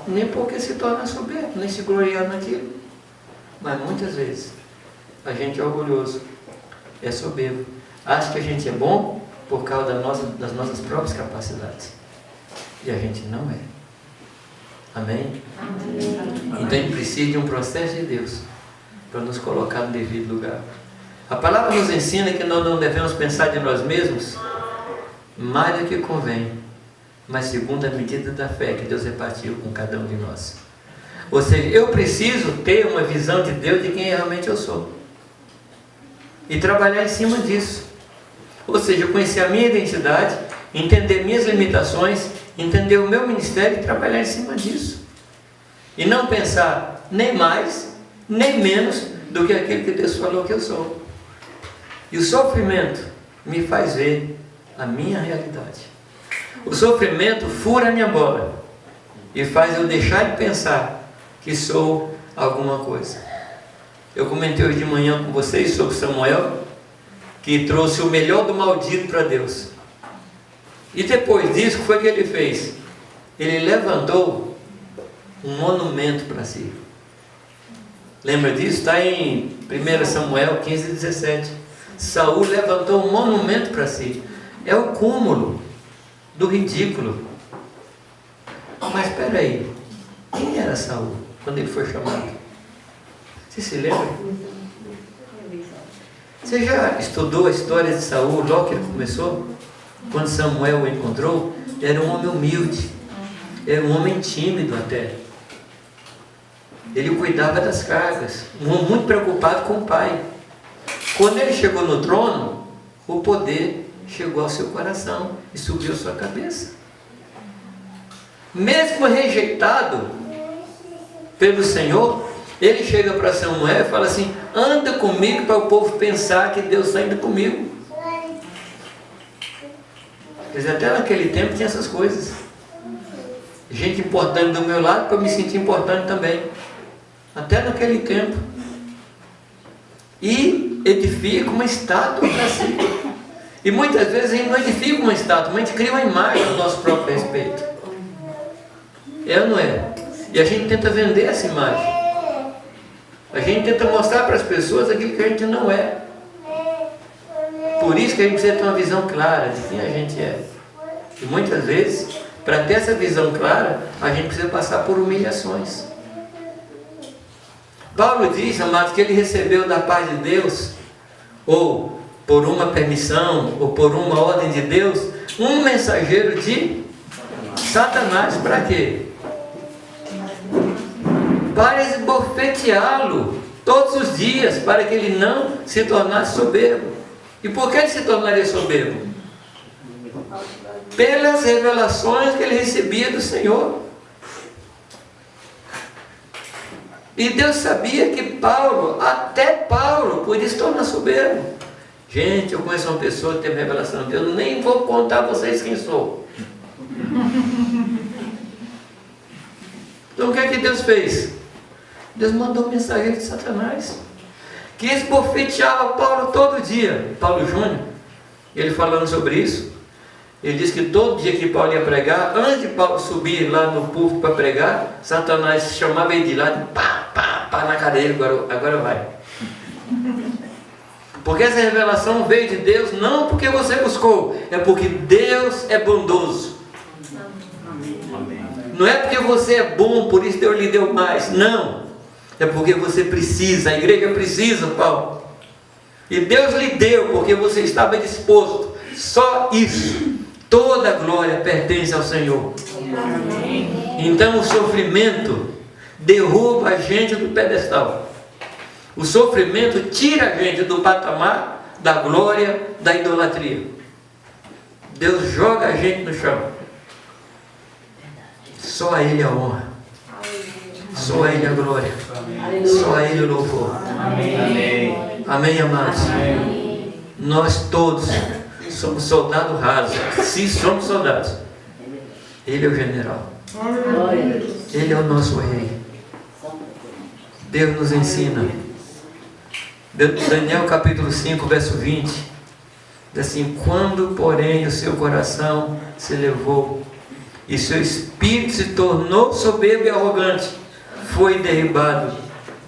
nem por que se tornar soberbo, nem se gloriar naquilo. Mas muitas vezes a gente é orgulhoso, é soberbo, acha que a gente é bom por causa das nossas próprias capacidades. E a gente não é. Amém? Então a gente precisa de um processo de Deus para nos colocar no devido lugar. A palavra nos ensina que nós não devemos pensar de nós mesmos mais do que convém, mas segundo a medida da fé que Deus repartiu com cada um de nós. Ou seja, eu preciso ter uma visão de Deus de quem realmente eu sou e trabalhar em cima disso. Ou seja, conhecer a minha identidade, entender minhas limitações, entender o meu ministério e trabalhar em cima disso. E não pensar nem mais, nem menos do que aquilo que Deus falou que eu sou. E o sofrimento me faz ver a minha realidade. O sofrimento fura a minha bola e faz eu deixar de pensar que sou alguma coisa. Eu comentei hoje de manhã com vocês sobre Samuel, que trouxe o melhor do maldito para Deus. E depois disso, o que foi que ele fez? Ele levantou um monumento para si. Lembra disso? Está em 1 Samuel 15, 17. Saul levantou um monumento para si. É o cúmulo do ridículo. Mas espera aí, quem era Saul quando ele foi chamado? Você se lembra? Você já estudou a história de Saul logo que ele começou? Quando Samuel o encontrou, era um homem humilde, era um homem tímido até. Ele cuidava das cargas, um homem muito preocupado com o pai. Quando ele chegou no trono, o poder chegou ao seu coração e subiu a sua cabeça. Mesmo rejeitado pelo Senhor, ele chega para Samuel e fala assim: anda comigo, para o povo pensar que Deus está indo comigo. Mas até naquele tempo tinha essas coisas. Gente importante do meu lado para eu me sentir importante também. Até naquele tempo. E edifica uma estátua para si. E muitas vezes a gente não edifica uma estátua, mas a gente cria uma imagem do nosso próprio respeito. É ou não é? E a gente tenta vender essa imagem. A gente tenta mostrar para as pessoas aquilo que a gente não é. Por isso que a gente precisa ter uma visão clara de quem a gente é. E muitas vezes, para ter essa visão clara, a gente precisa passar por humilhações. Paulo diz, amados, que ele recebeu da paz de Deus, ou por uma permissão, ou por uma ordem de Deus, um mensageiro de Satanás. Para quê? Para esbofeteá-lo todos os dias, para que ele não se tornasse soberbo. E por que ele se tornaria soberbo? Pelas revelações que ele recebia do Senhor. E Deus sabia que Paulo, até Paulo, podia se tornar soberbo. Gente, eu conheço uma pessoa que teve revelação de Deus, nem vou contar a vocês quem sou. Então o que é que Deus fez? Deus mandou um mensageiro de Satanás, que esbofeteava Paulo todo dia. Paulo Júnior, ele falando sobre isso, ele disse que todo dia que Paulo ia pregar, antes de Paulo subir lá no púlpito para pregar, Satanás chamava ele de lado, pá, pá, pá na cadeira, agora vai. Porque essa revelação veio de Deus, não porque você buscou, é porque Deus é bondoso. Não é porque você é bom, por isso Deus lhe deu mais, não. É porque você precisa, a igreja precisa, Paulo. E Deus lhe deu porque você estava disposto. Só isso. Toda a glória pertence ao Senhor. Então o sofrimento derruba a gente do pedestal. O sofrimento tira a gente do patamar da glória, da idolatria. Deus joga a gente no chão. Só a Ele a honra. Só a Ele a glória. Só a Ele o louvor. Amém. Amém, amados? Nós todos somos soldados rasos. Se somos soldados, Ele é o general. Ele é o nosso rei. Deus nos ensina. Daniel capítulo 5, verso 20. Diz assim: quando, porém, o seu coração se elevou e seu espírito se tornou soberbo e arrogante, foi derribado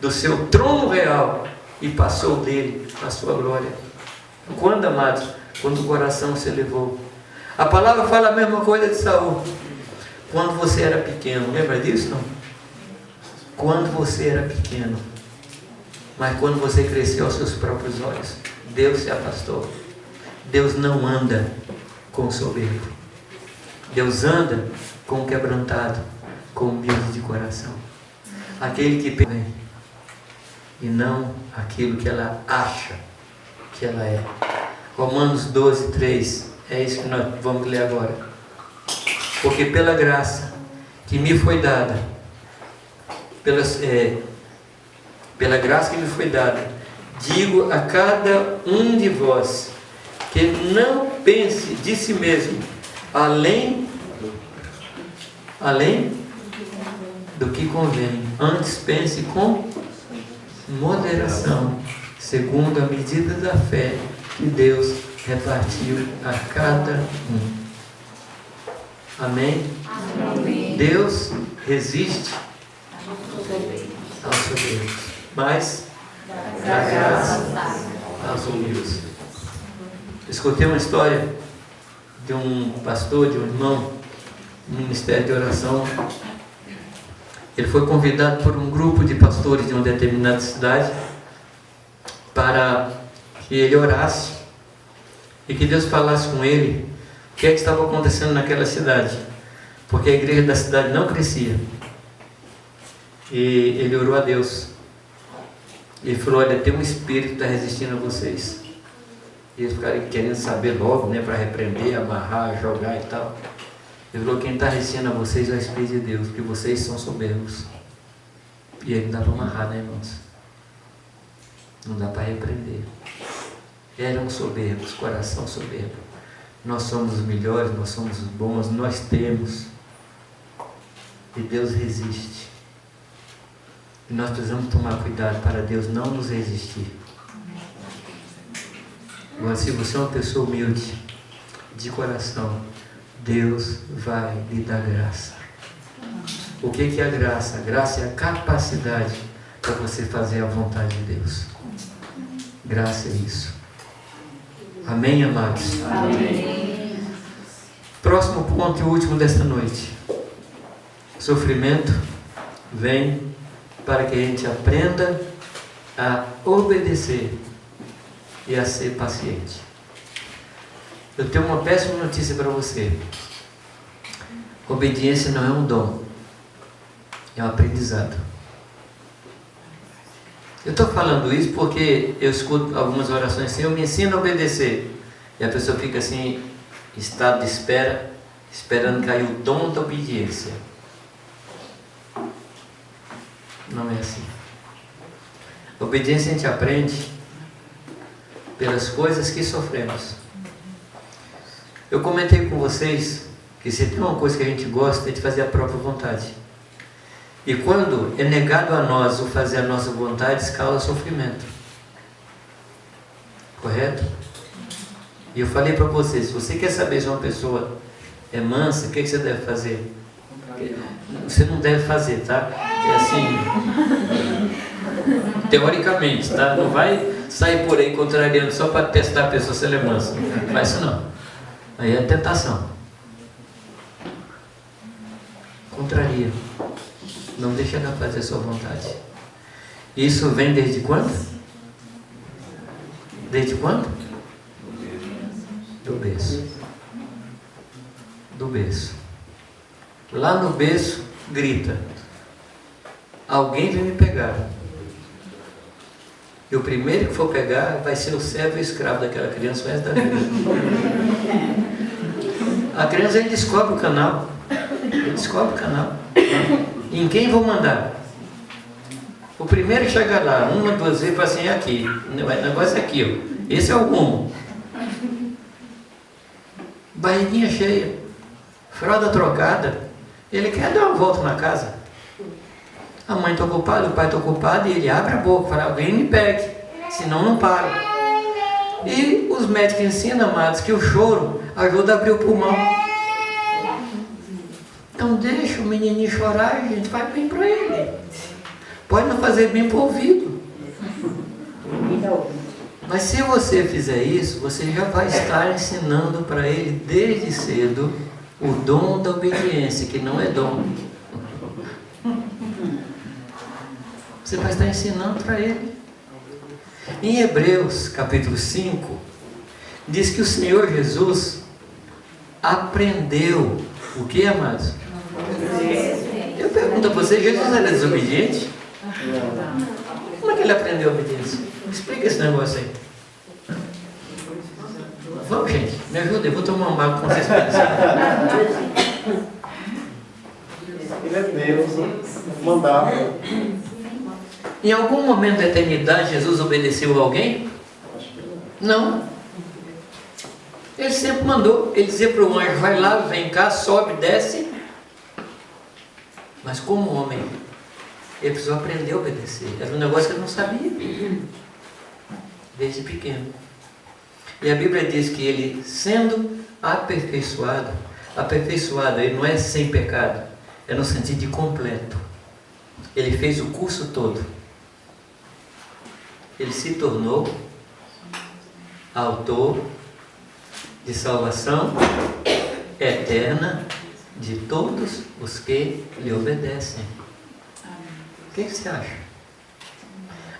do seu trono real e passou dele a sua glória. Quando, amados? Quando o coração se elevou. A palavra fala a mesma coisa de Saul. Quando você era pequeno, lembra disso, não? Quando você era pequeno, mas quando você cresceu aos seus próprios olhos, Deus se afastou. Deus não anda com o soberbo. Deus anda com o quebrantado, com o humilde de coração. Aquele que vem e não aquilo que ela acha que ela é. Romanos 12, 3. É isso que nós vamos ler agora. Porque pela graça que me foi dada, pela graça que me foi dada, digo a cada um de vós que não pense de si mesmo além do que convém. Antes pense com moderação, segundo a medida da fé que Deus repartiu a cada um. Amém? Amém. Deus resiste aos soberbos, mas dá graça aos humildes. Escutei uma história de um pastor, de um irmão, no ministério de oração. Ele foi convidado por um grupo de pastores de uma determinada cidade para que ele orasse e que Deus falasse com ele o que é que estava acontecendo naquela cidade, porque a igreja da cidade não crescia. E ele orou a Deus. Ele falou: olha, tem um espírito que está resistindo a vocês. E eles ficaram querendo saber logo, né, para repreender, amarrar, jogar e tal. Ele falou: quem está resistindo a vocês é o Espírito de Deus, porque vocês são soberbos. E aí não dá para amarrar, né, irmãos? Não dá para repreender. Eram soberbos, coração soberbo. Nós somos os melhores, nós somos os bons, nós temos. E Deus resiste. E nós precisamos tomar cuidado para Deus não nos resistir. Agora, se você é uma pessoa humilde, de coração, Deus vai lhe dar graça. O que é a graça? A graça é a capacidade para você fazer a vontade de Deus. Graça é isso. Amém, amados? Amém. Próximo ponto e último desta noite. Sofrimento vem para que a gente aprenda a obedecer e a ser paciente. Eu tenho uma péssima notícia para você. Obediência não é um dom, é um aprendizado. Eu estou falando isso porque eu escuto algumas orações assim: eu me ensino a obedecer. E a pessoa fica assim, em estado de espera, esperando cair o dom da obediência. Não é assim. A obediência a gente aprende pelas coisas que sofremos. Eu comentei com vocês que se tem uma coisa que a gente gosta é de fazer a própria vontade. E quando é negado a nós o fazer a nossa vontade, isso causa sofrimento. Correto? E eu falei para vocês: se você quer saber se uma pessoa é mansa, o que você deve fazer? Você não deve fazer, tá? É assim, teoricamente, tá? Não vai sair por aí contrariando só para testar a pessoa se ela é mansa. Não faz isso não. Aí é tentação. Contraria. Não deixa ela fazer a sua vontade. Isso vem desde quando? Desde quando? Do berço. Do berço. Lá no berço, grita: alguém vem me pegar. E o primeiro que for pegar vai ser o servo e o escravo daquela criança o resto da vida. A criança, ele descobre o canal. Ele descobre o canal. Em quem vou mandar? O primeiro que chegar lá, uma, duas vezes, fala assim: é aqui. O negócio é aqui, ó. Esse é o rumo. Barriguinha cheia, fralda trocada. Ele quer dar uma volta na casa. A mãe está ocupada, o pai está ocupado, e ele abre a boca, fala: alguém me pegue, senão não paro. E os médicos ensinam, amados, que o choro ajuda a abrir o pulmão. Então deixa o menininho chorar, a gente faz bem para ele. Pode não fazer bem para o ouvido. Mas se você fizer isso, você já vai estar ensinando para ele desde cedo o dom da obediência, que não é dom. Você vai estar ensinando para ele. Em Hebreus capítulo 5, diz que o Senhor Jesus aprendeu o que, amados? Eu pergunto a você: Jesus era desobediente? Como é que ele aprendeu a obediência? Explica esse negócio aí. Vamos, gente, me ajuda, eu vou tomar uma água com vocês. Ele é Deus, mandava. Em algum momento da eternidade, Jesus obedeceu a alguém? Não. Ele sempre mandou. Ele dizia para o anjo: vai lá, vem cá, sobe, desce. Mas como homem, ele precisou aprender a obedecer. Era um negócio que ele não sabia, desde pequeno. E a Bíblia diz que ele, sendo aperfeiçoado, ele não é sem pecado, é no sentido de completo. Ele fez o curso todo. Ele se tornou autor de salvação eterna de todos os que lhe obedecem. O que você acha?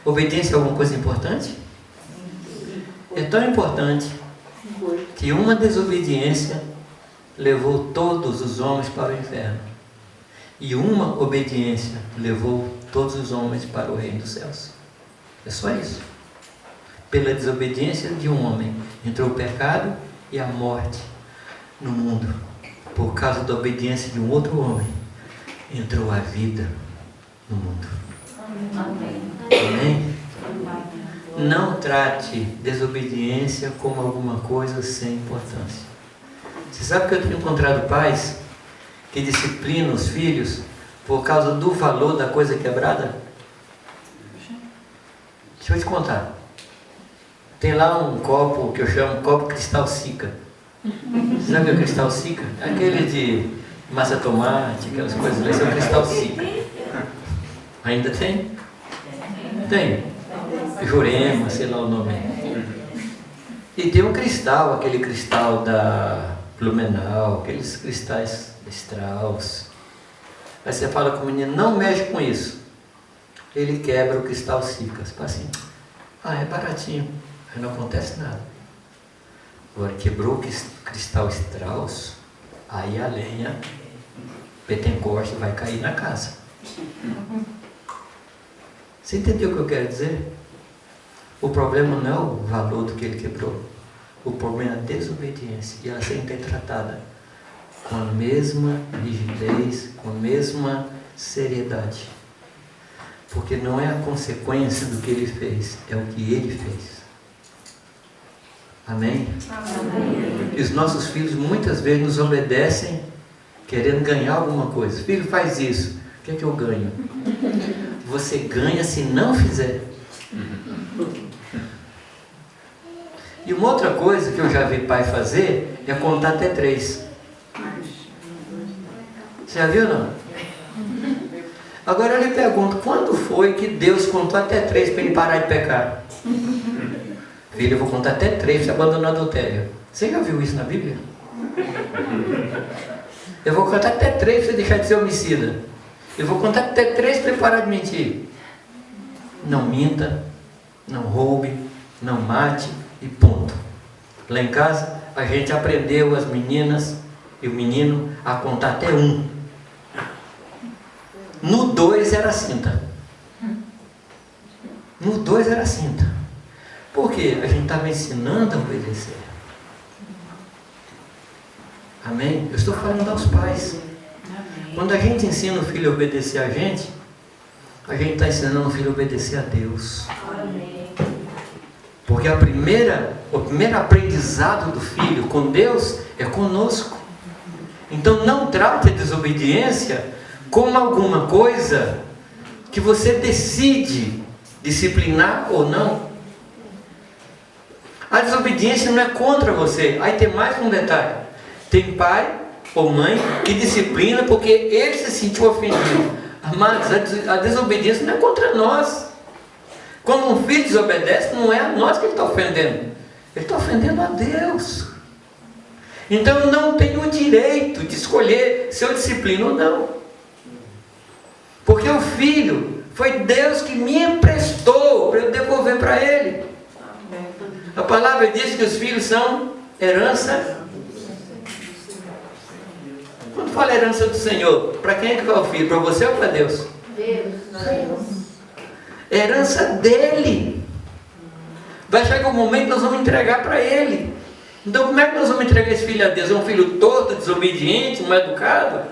Obediência é alguma coisa importante? É tão importante que uma desobediência levou todos os homens para o inferno. E uma obediência levou todos os homens para o reino dos céus. É só isso. Pela desobediência de um homem entrou o pecado e a morte no mundo. Por causa da obediência de um outro homem entrou a vida no mundo. Amém. Amém? Não trate desobediência como alguma coisa sem importância. Você sabe que eu tenho encontrado pais que disciplinam os filhos por causa do valor da coisa quebrada? Deixa eu te contar. Tem lá um copo que eu chamo copo cristal Sica. Você sabe o que é cristal Sica? Aquele de massa tomate, aquelas coisas. Esse é o cristal Sica. Ainda tem? Tem. Jurema, sei lá o nome. E tem um cristal, aquele cristal da Blumenau, aqueles cristais Strauss. Aí você fala com o menino: não mexe com isso. Ele quebra o cristal Sica. Você fala assim: é baratinho. Aí não acontece nada. Agora quebrou o cristal Strauss, aí a lenha Pentecoste vai cair na casa. Você entendeu o que eu quero dizer? O problema não é o valor do que ele quebrou. O problema é a desobediência. E ela tem que ter tratada com a mesma rigidez, com a mesma seriedade. Porque não é a consequência do que ele fez, é o que ele fez. Amém? Amém. E os nossos filhos muitas vezes nos obedecem querendo ganhar alguma coisa. Filho, faz isso. O que é que eu ganho? Você ganha se não fizer. E uma outra coisa que eu já vi pai fazer é contar até 3. Você já viu, não? Agora eu lhe pergunto: quando foi que Deus contou até 3 para ele parar de pecar? Filho, eu vou contar até 3 para você abandonar o adultério. Você já viu isso na Bíblia? Eu vou contar até 3 para você deixar de ser homicida. Eu vou contar até 3 para ele parar de mentir. não minta, não roube, não mate e ponto. Lá em casa a gente aprendeu, as meninas e o menino, a contar até 1. No 2 era cinta. No 2 era cinta. Por quê? A gente estava ensinando a obedecer. Amém? Eu estou falando aos pais. Quando a gente ensina o filho a obedecer a gente está ensinando o filho a obedecer a Deus. Porque o primeiro aprendizado do filho com Deus é conosco. Então não trate a desobediência como alguma coisa que você decide disciplinar ou não. A desobediência não é contra você. Aí tem mais um detalhe. Tem pai ou mãe que disciplina porque ele se sentiu ofendido. Amados, a desobediência não é contra nós. Quando um filho desobedece, não é a nós que ele está ofendendo. Ele está ofendendo a Deus. Então eu não tenho o direito de escolher se eu disciplino ou não. Porque o filho foi Deus que me emprestou para eu devolver para ele. A palavra diz que os filhos são herança. Quando fala herança do Senhor, para quem é que vai o filho? Para você ou para Deus? Deus. Herança dele. Vai chegar um momento que nós vamos entregar para ele. Então como é que nós vamos entregar esse filho a Deus? É um filho torto, desobediente, mal educado?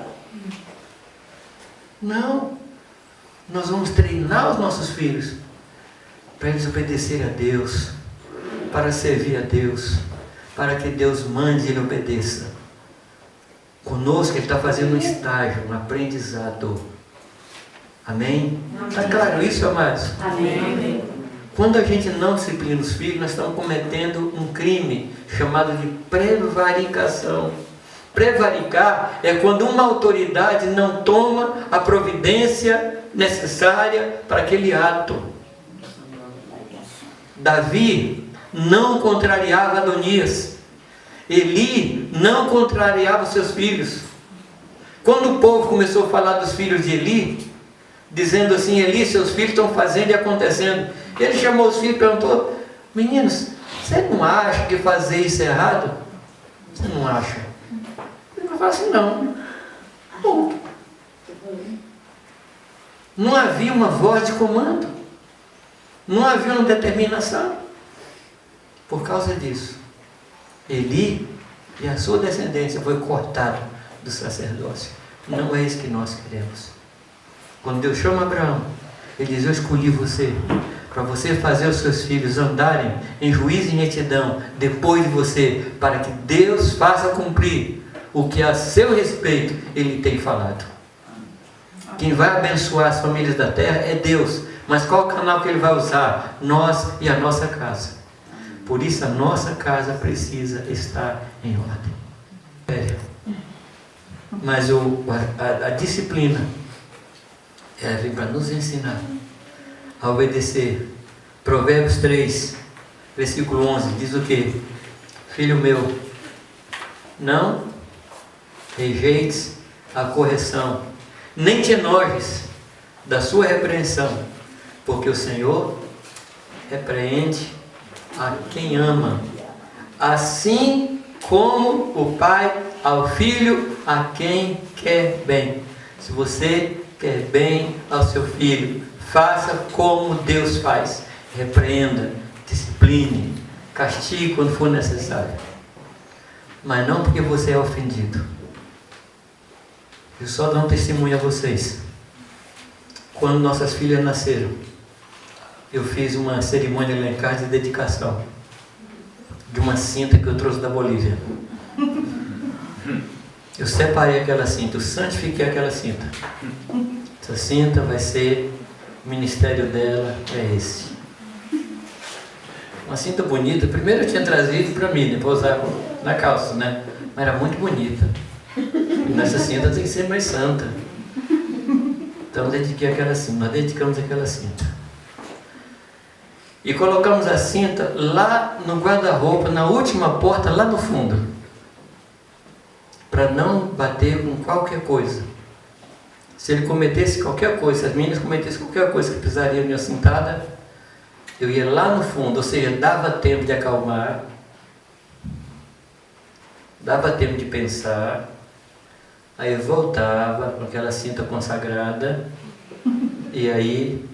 Não. Nós vamos treinar os nossos filhos para eles obedecerem a Deus, para servir a Deus, para que Deus mande e ele obedeça. Conosco ele está fazendo um estágio, um aprendizado. Amém? Está claro isso, amados? Amém. Quando a gente não disciplina os filhos, nós estamos cometendo um crime chamado de prevaricação. Prevaricar é quando uma autoridade não toma a providência necessária para aquele ato. Davi não contrariava Adonias. Eli não contrariava seus filhos. Quando o povo começou a falar dos filhos de Eli, dizendo assim: Eli, seus filhos estão fazendo e acontecendo. Ele chamou os filhos e perguntou: meninos, você não acha que fazer isso é errado? Você não acha? Ele vai falar assim: não. Bom. Não havia uma voz de comando. Não havia uma determinação. Por causa disso, Eli e a sua descendência foi cortado do sacerdócio. Não é isso que nós queremos. Quando Deus chama Abraão, ele diz: eu escolhi você para você fazer os seus filhos andarem em juízo e retidão depois de você, para que Deus faça cumprir o que a seu respeito ele tem falado. Quem vai abençoar as famílias da terra é Deus. Mas qual o canal que ele vai usar? Nós e a nossa casa. Por isso a nossa casa precisa estar em ordem. Mas a disciplina, ela vem para nos ensinar a obedecer. Provérbios 3, versículo 11, diz o quê? Filho meu, não rejeites a correção, nem te enojes da sua repreensão, porque o Senhor repreende a quem ama, assim como o pai ao filho a quem quer bem. Se você quer bem ao seu filho, faça como Deus faz. Repreenda, discipline, castigue quando for necessário. Mas não porque você é ofendido. Eu só dou um testemunho a vocês. Quando nossas filhas nasceram, eu fiz uma cerimônia lá em casa de dedicação de uma cinta que eu trouxe da Bolívia. Eu separei aquela cinta, eu santifiquei aquela cinta. Essa cinta vai ser, o ministério dela é esse. Uma cinta bonita. Primeiro eu tinha trazido para mim, depois usar na calça, né? Mas era muito bonita. E nessa cinta tem que ser mais santa. Então eu dediquei aquela cinta, nós dedicamos aquela cinta. E colocamos a cinta lá no guarda-roupa, na última porta, lá no fundo. Para não bater com qualquer coisa. Se ele cometesse qualquer coisa, se as meninas cometessem qualquer coisa que precisaria de uma cintada, eu ia lá no fundo, ou seja, dava tempo de acalmar, dava tempo de pensar, aí eu voltava com aquela cinta consagrada, e aí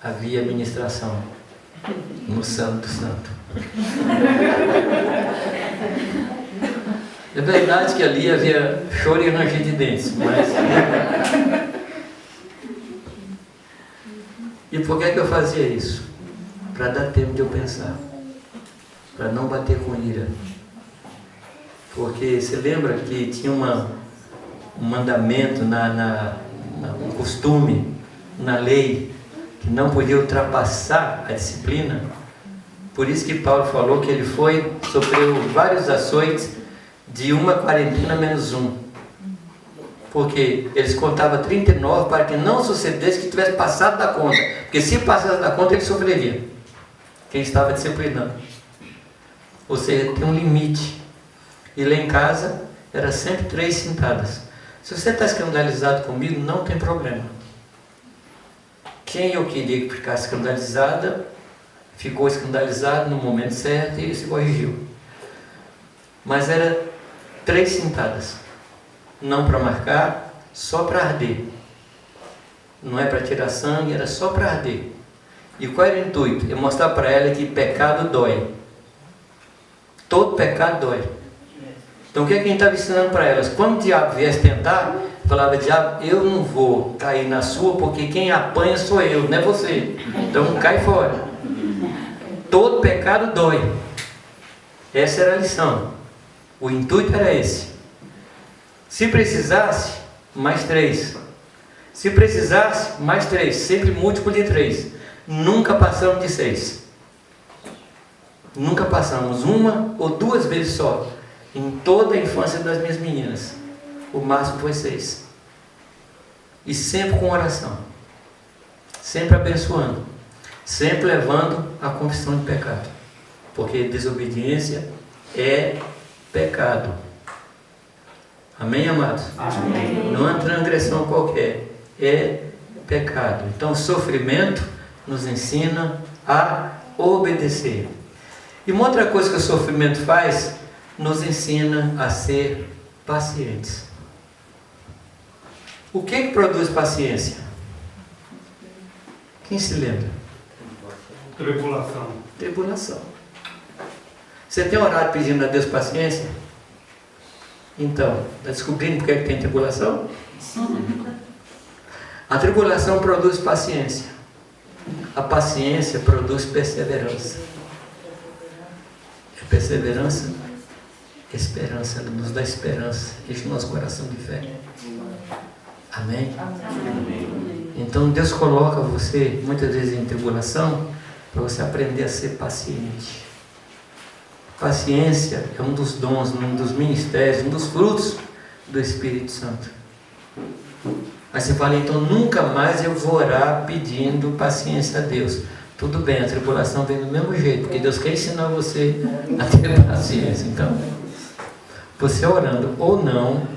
havia ministração no Santo Santo. É verdade que ali havia choro e ranger de dentes, mas... E por que eu fazia isso? Para dar tempo de eu pensar, para não bater com ira. Porque você lembra que tinha um mandamento, um costume, na lei, que não podia ultrapassar a disciplina? Por isso que Paulo falou que ele sofreu vários açoites de uma quarentena menos um. Porque eles contavam 39 para que não sucedesse que tivesse passado da conta. Porque se passasse da conta, ele sofreria. Quem estava disciplinando. Ou seja, tem um limite. E lá em casa, era sempre 3 cintadas. Se você está escandalizado comigo, não tem problema. Quem eu queria que ficasse escandalizada, ficou escandalizado no momento certo e se corrigiu. Mas era 3 cintadas. Não para marcar, só para arder. Não é para tirar sangue, era só para arder. E qual era o intuito? Eu mostrar para ela que pecado dói. Todo pecado dói. Então o que é que a gente estava ensinando para elas? Quando o diabo viesse tentar, falava: diabo, eu não vou cair na sua, porque quem apanha sou eu, não é você. Então cai fora. Todo pecado dói. Essa era a lição. O intuito era esse. Se precisasse, mais 3. Se precisasse, mais 3. Sempre múltiplo de 3. Nunca passamos de 6. Nunca passamos 1 ou 2 vezes só. Em toda a infância das minhas meninas. O máximo foi 6. E sempre com oração. Sempre abençoando. Sempre levando a confissão de pecado. Porque desobediência é pecado. Amém, amados? Amém. Não é uma transgressão qualquer, é pecado. Então, o sofrimento nos ensina a obedecer. E uma outra coisa que o sofrimento faz, nos ensina a ser pacientes. O que produz paciência? Quem se lembra? Tribulação. Tribulação. Você tem orado pedindo a Deus paciência? Então, está descobrindo por que tem tribulação? A tribulação produz paciência. A paciência produz perseverança. A perseverança, esperança. Ela nos dá esperança. Enche o nosso coração de fé. Amém? Então Deus coloca você muitas vezes em tribulação para você aprender a ser paciente. Paciência é um dos dons, um dos ministérios, um dos frutos do Espírito Santo. Aí você fala: então nunca mais eu vou orar pedindo paciência a Deus. Tudo bem, a tribulação vem do mesmo jeito, porque Deus quer ensinar você a ter paciência. Então, você orando ou não,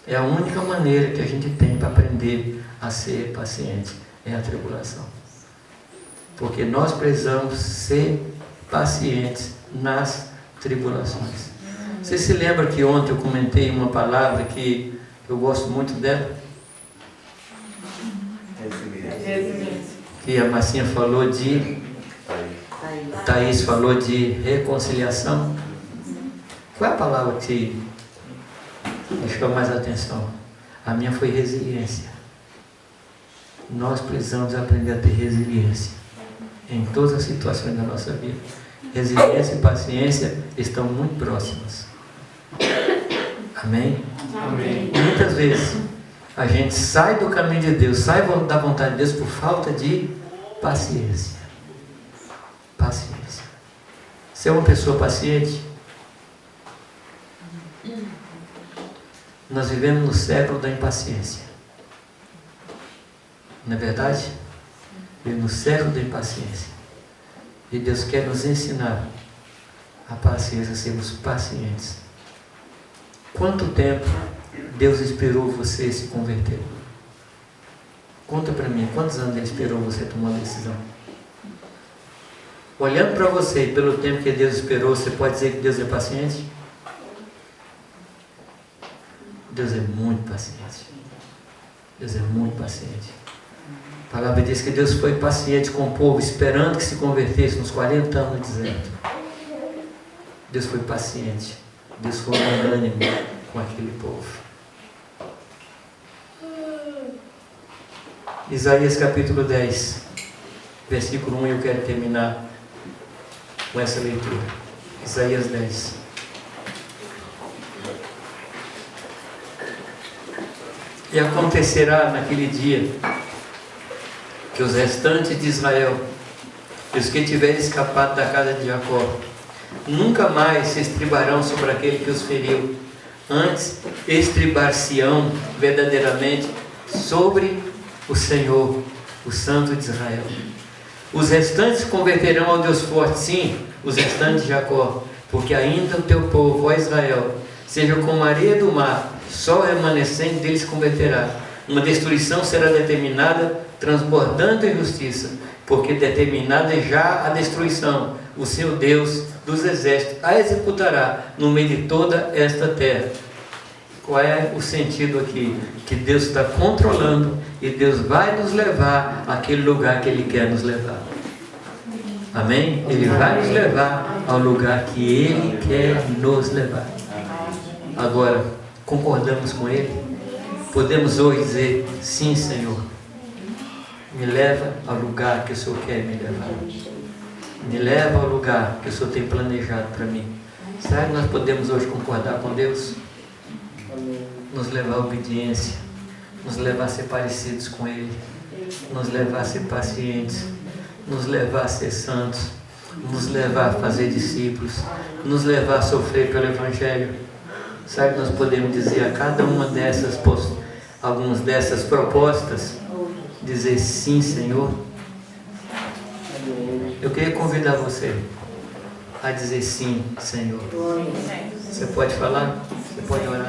é a única maneira que a gente tem para aprender a ser paciente, é a tribulação. Porque nós precisamos ser pacientes nas tribulações. Você se lembra que ontem eu comentei uma palavra que eu gosto muito dela? Que a Marcinha falou de... Thaís falou de reconciliação. Qual é a palavra que me chamou mais atenção? A minha foi resiliência. Nós precisamos aprender a ter resiliência em todas as situações da nossa vida. Resiliência e paciência estão muito próximas. Amém? Amém. Muitas vezes a gente sai do caminho de Deus, sai da vontade de Deus por falta de paciência. Paciência. Você é uma pessoa paciente? Nós vivemos no século da impaciência. Não é verdade? Vivemos no século da impaciência. E Deus quer nos ensinar a paciência, sermos pacientes. Quanto tempo Deus esperou você se converter? Conta para mim, quantos anos Ele esperou você tomar uma decisão? Olhando para você e pelo tempo que Deus esperou, você pode dizer que Deus é paciente? Deus é muito paciente. Deus é muito paciente. A palavra diz que Deus foi paciente com o povo, esperando que se convertesse nos 40 anos no deserto. Deus foi paciente. Deus foi unânime com aquele povo. Isaías capítulo 10, versículo 1, eu quero terminar com essa leitura. Isaías 10. E acontecerá naquele dia que os restantes de Israel e os que tiverem escapado da casa de Jacó nunca mais se estribarão sobre aquele que os feriu. Antes estribar-se-ão verdadeiramente sobre o Senhor, o Santo de Israel. Os restantes se converterão ao Deus forte, sim, os restantes de Jacó, porque ainda o teu povo, ó Israel, seja como a areia do mar, só o remanescente deles se converterá. Uma destruição será determinada, transbordando em justiça, porque determinada é já a destruição. O Senhor Deus dos exércitos a executará no meio de toda esta terra. Qual é o sentido aqui? Que Deus está controlando e Deus vai nos levar àquele lugar que Ele quer nos levar. Amém? Ele vai nos levar ao lugar que Ele quer nos levar. Agora, concordamos com Ele? Podemos hoje dizer, sim, Senhor, me leva ao lugar que o Senhor quer me levar. Me leva ao lugar que o Senhor tem planejado para mim. Será que nós podemos hoje concordar com Deus? Nos levar à obediência, nos levar a ser parecidos com Ele, nos levar a ser pacientes, nos levar a ser santos, nos levar a fazer discípulos, nos levar a sofrer pelo Evangelho. Sabe, nós podemos dizer a cada uma algumas dessas propostas, dizer sim, Senhor. Eu queria convidar você a dizer sim, Senhor. Você pode falar? Você pode orar?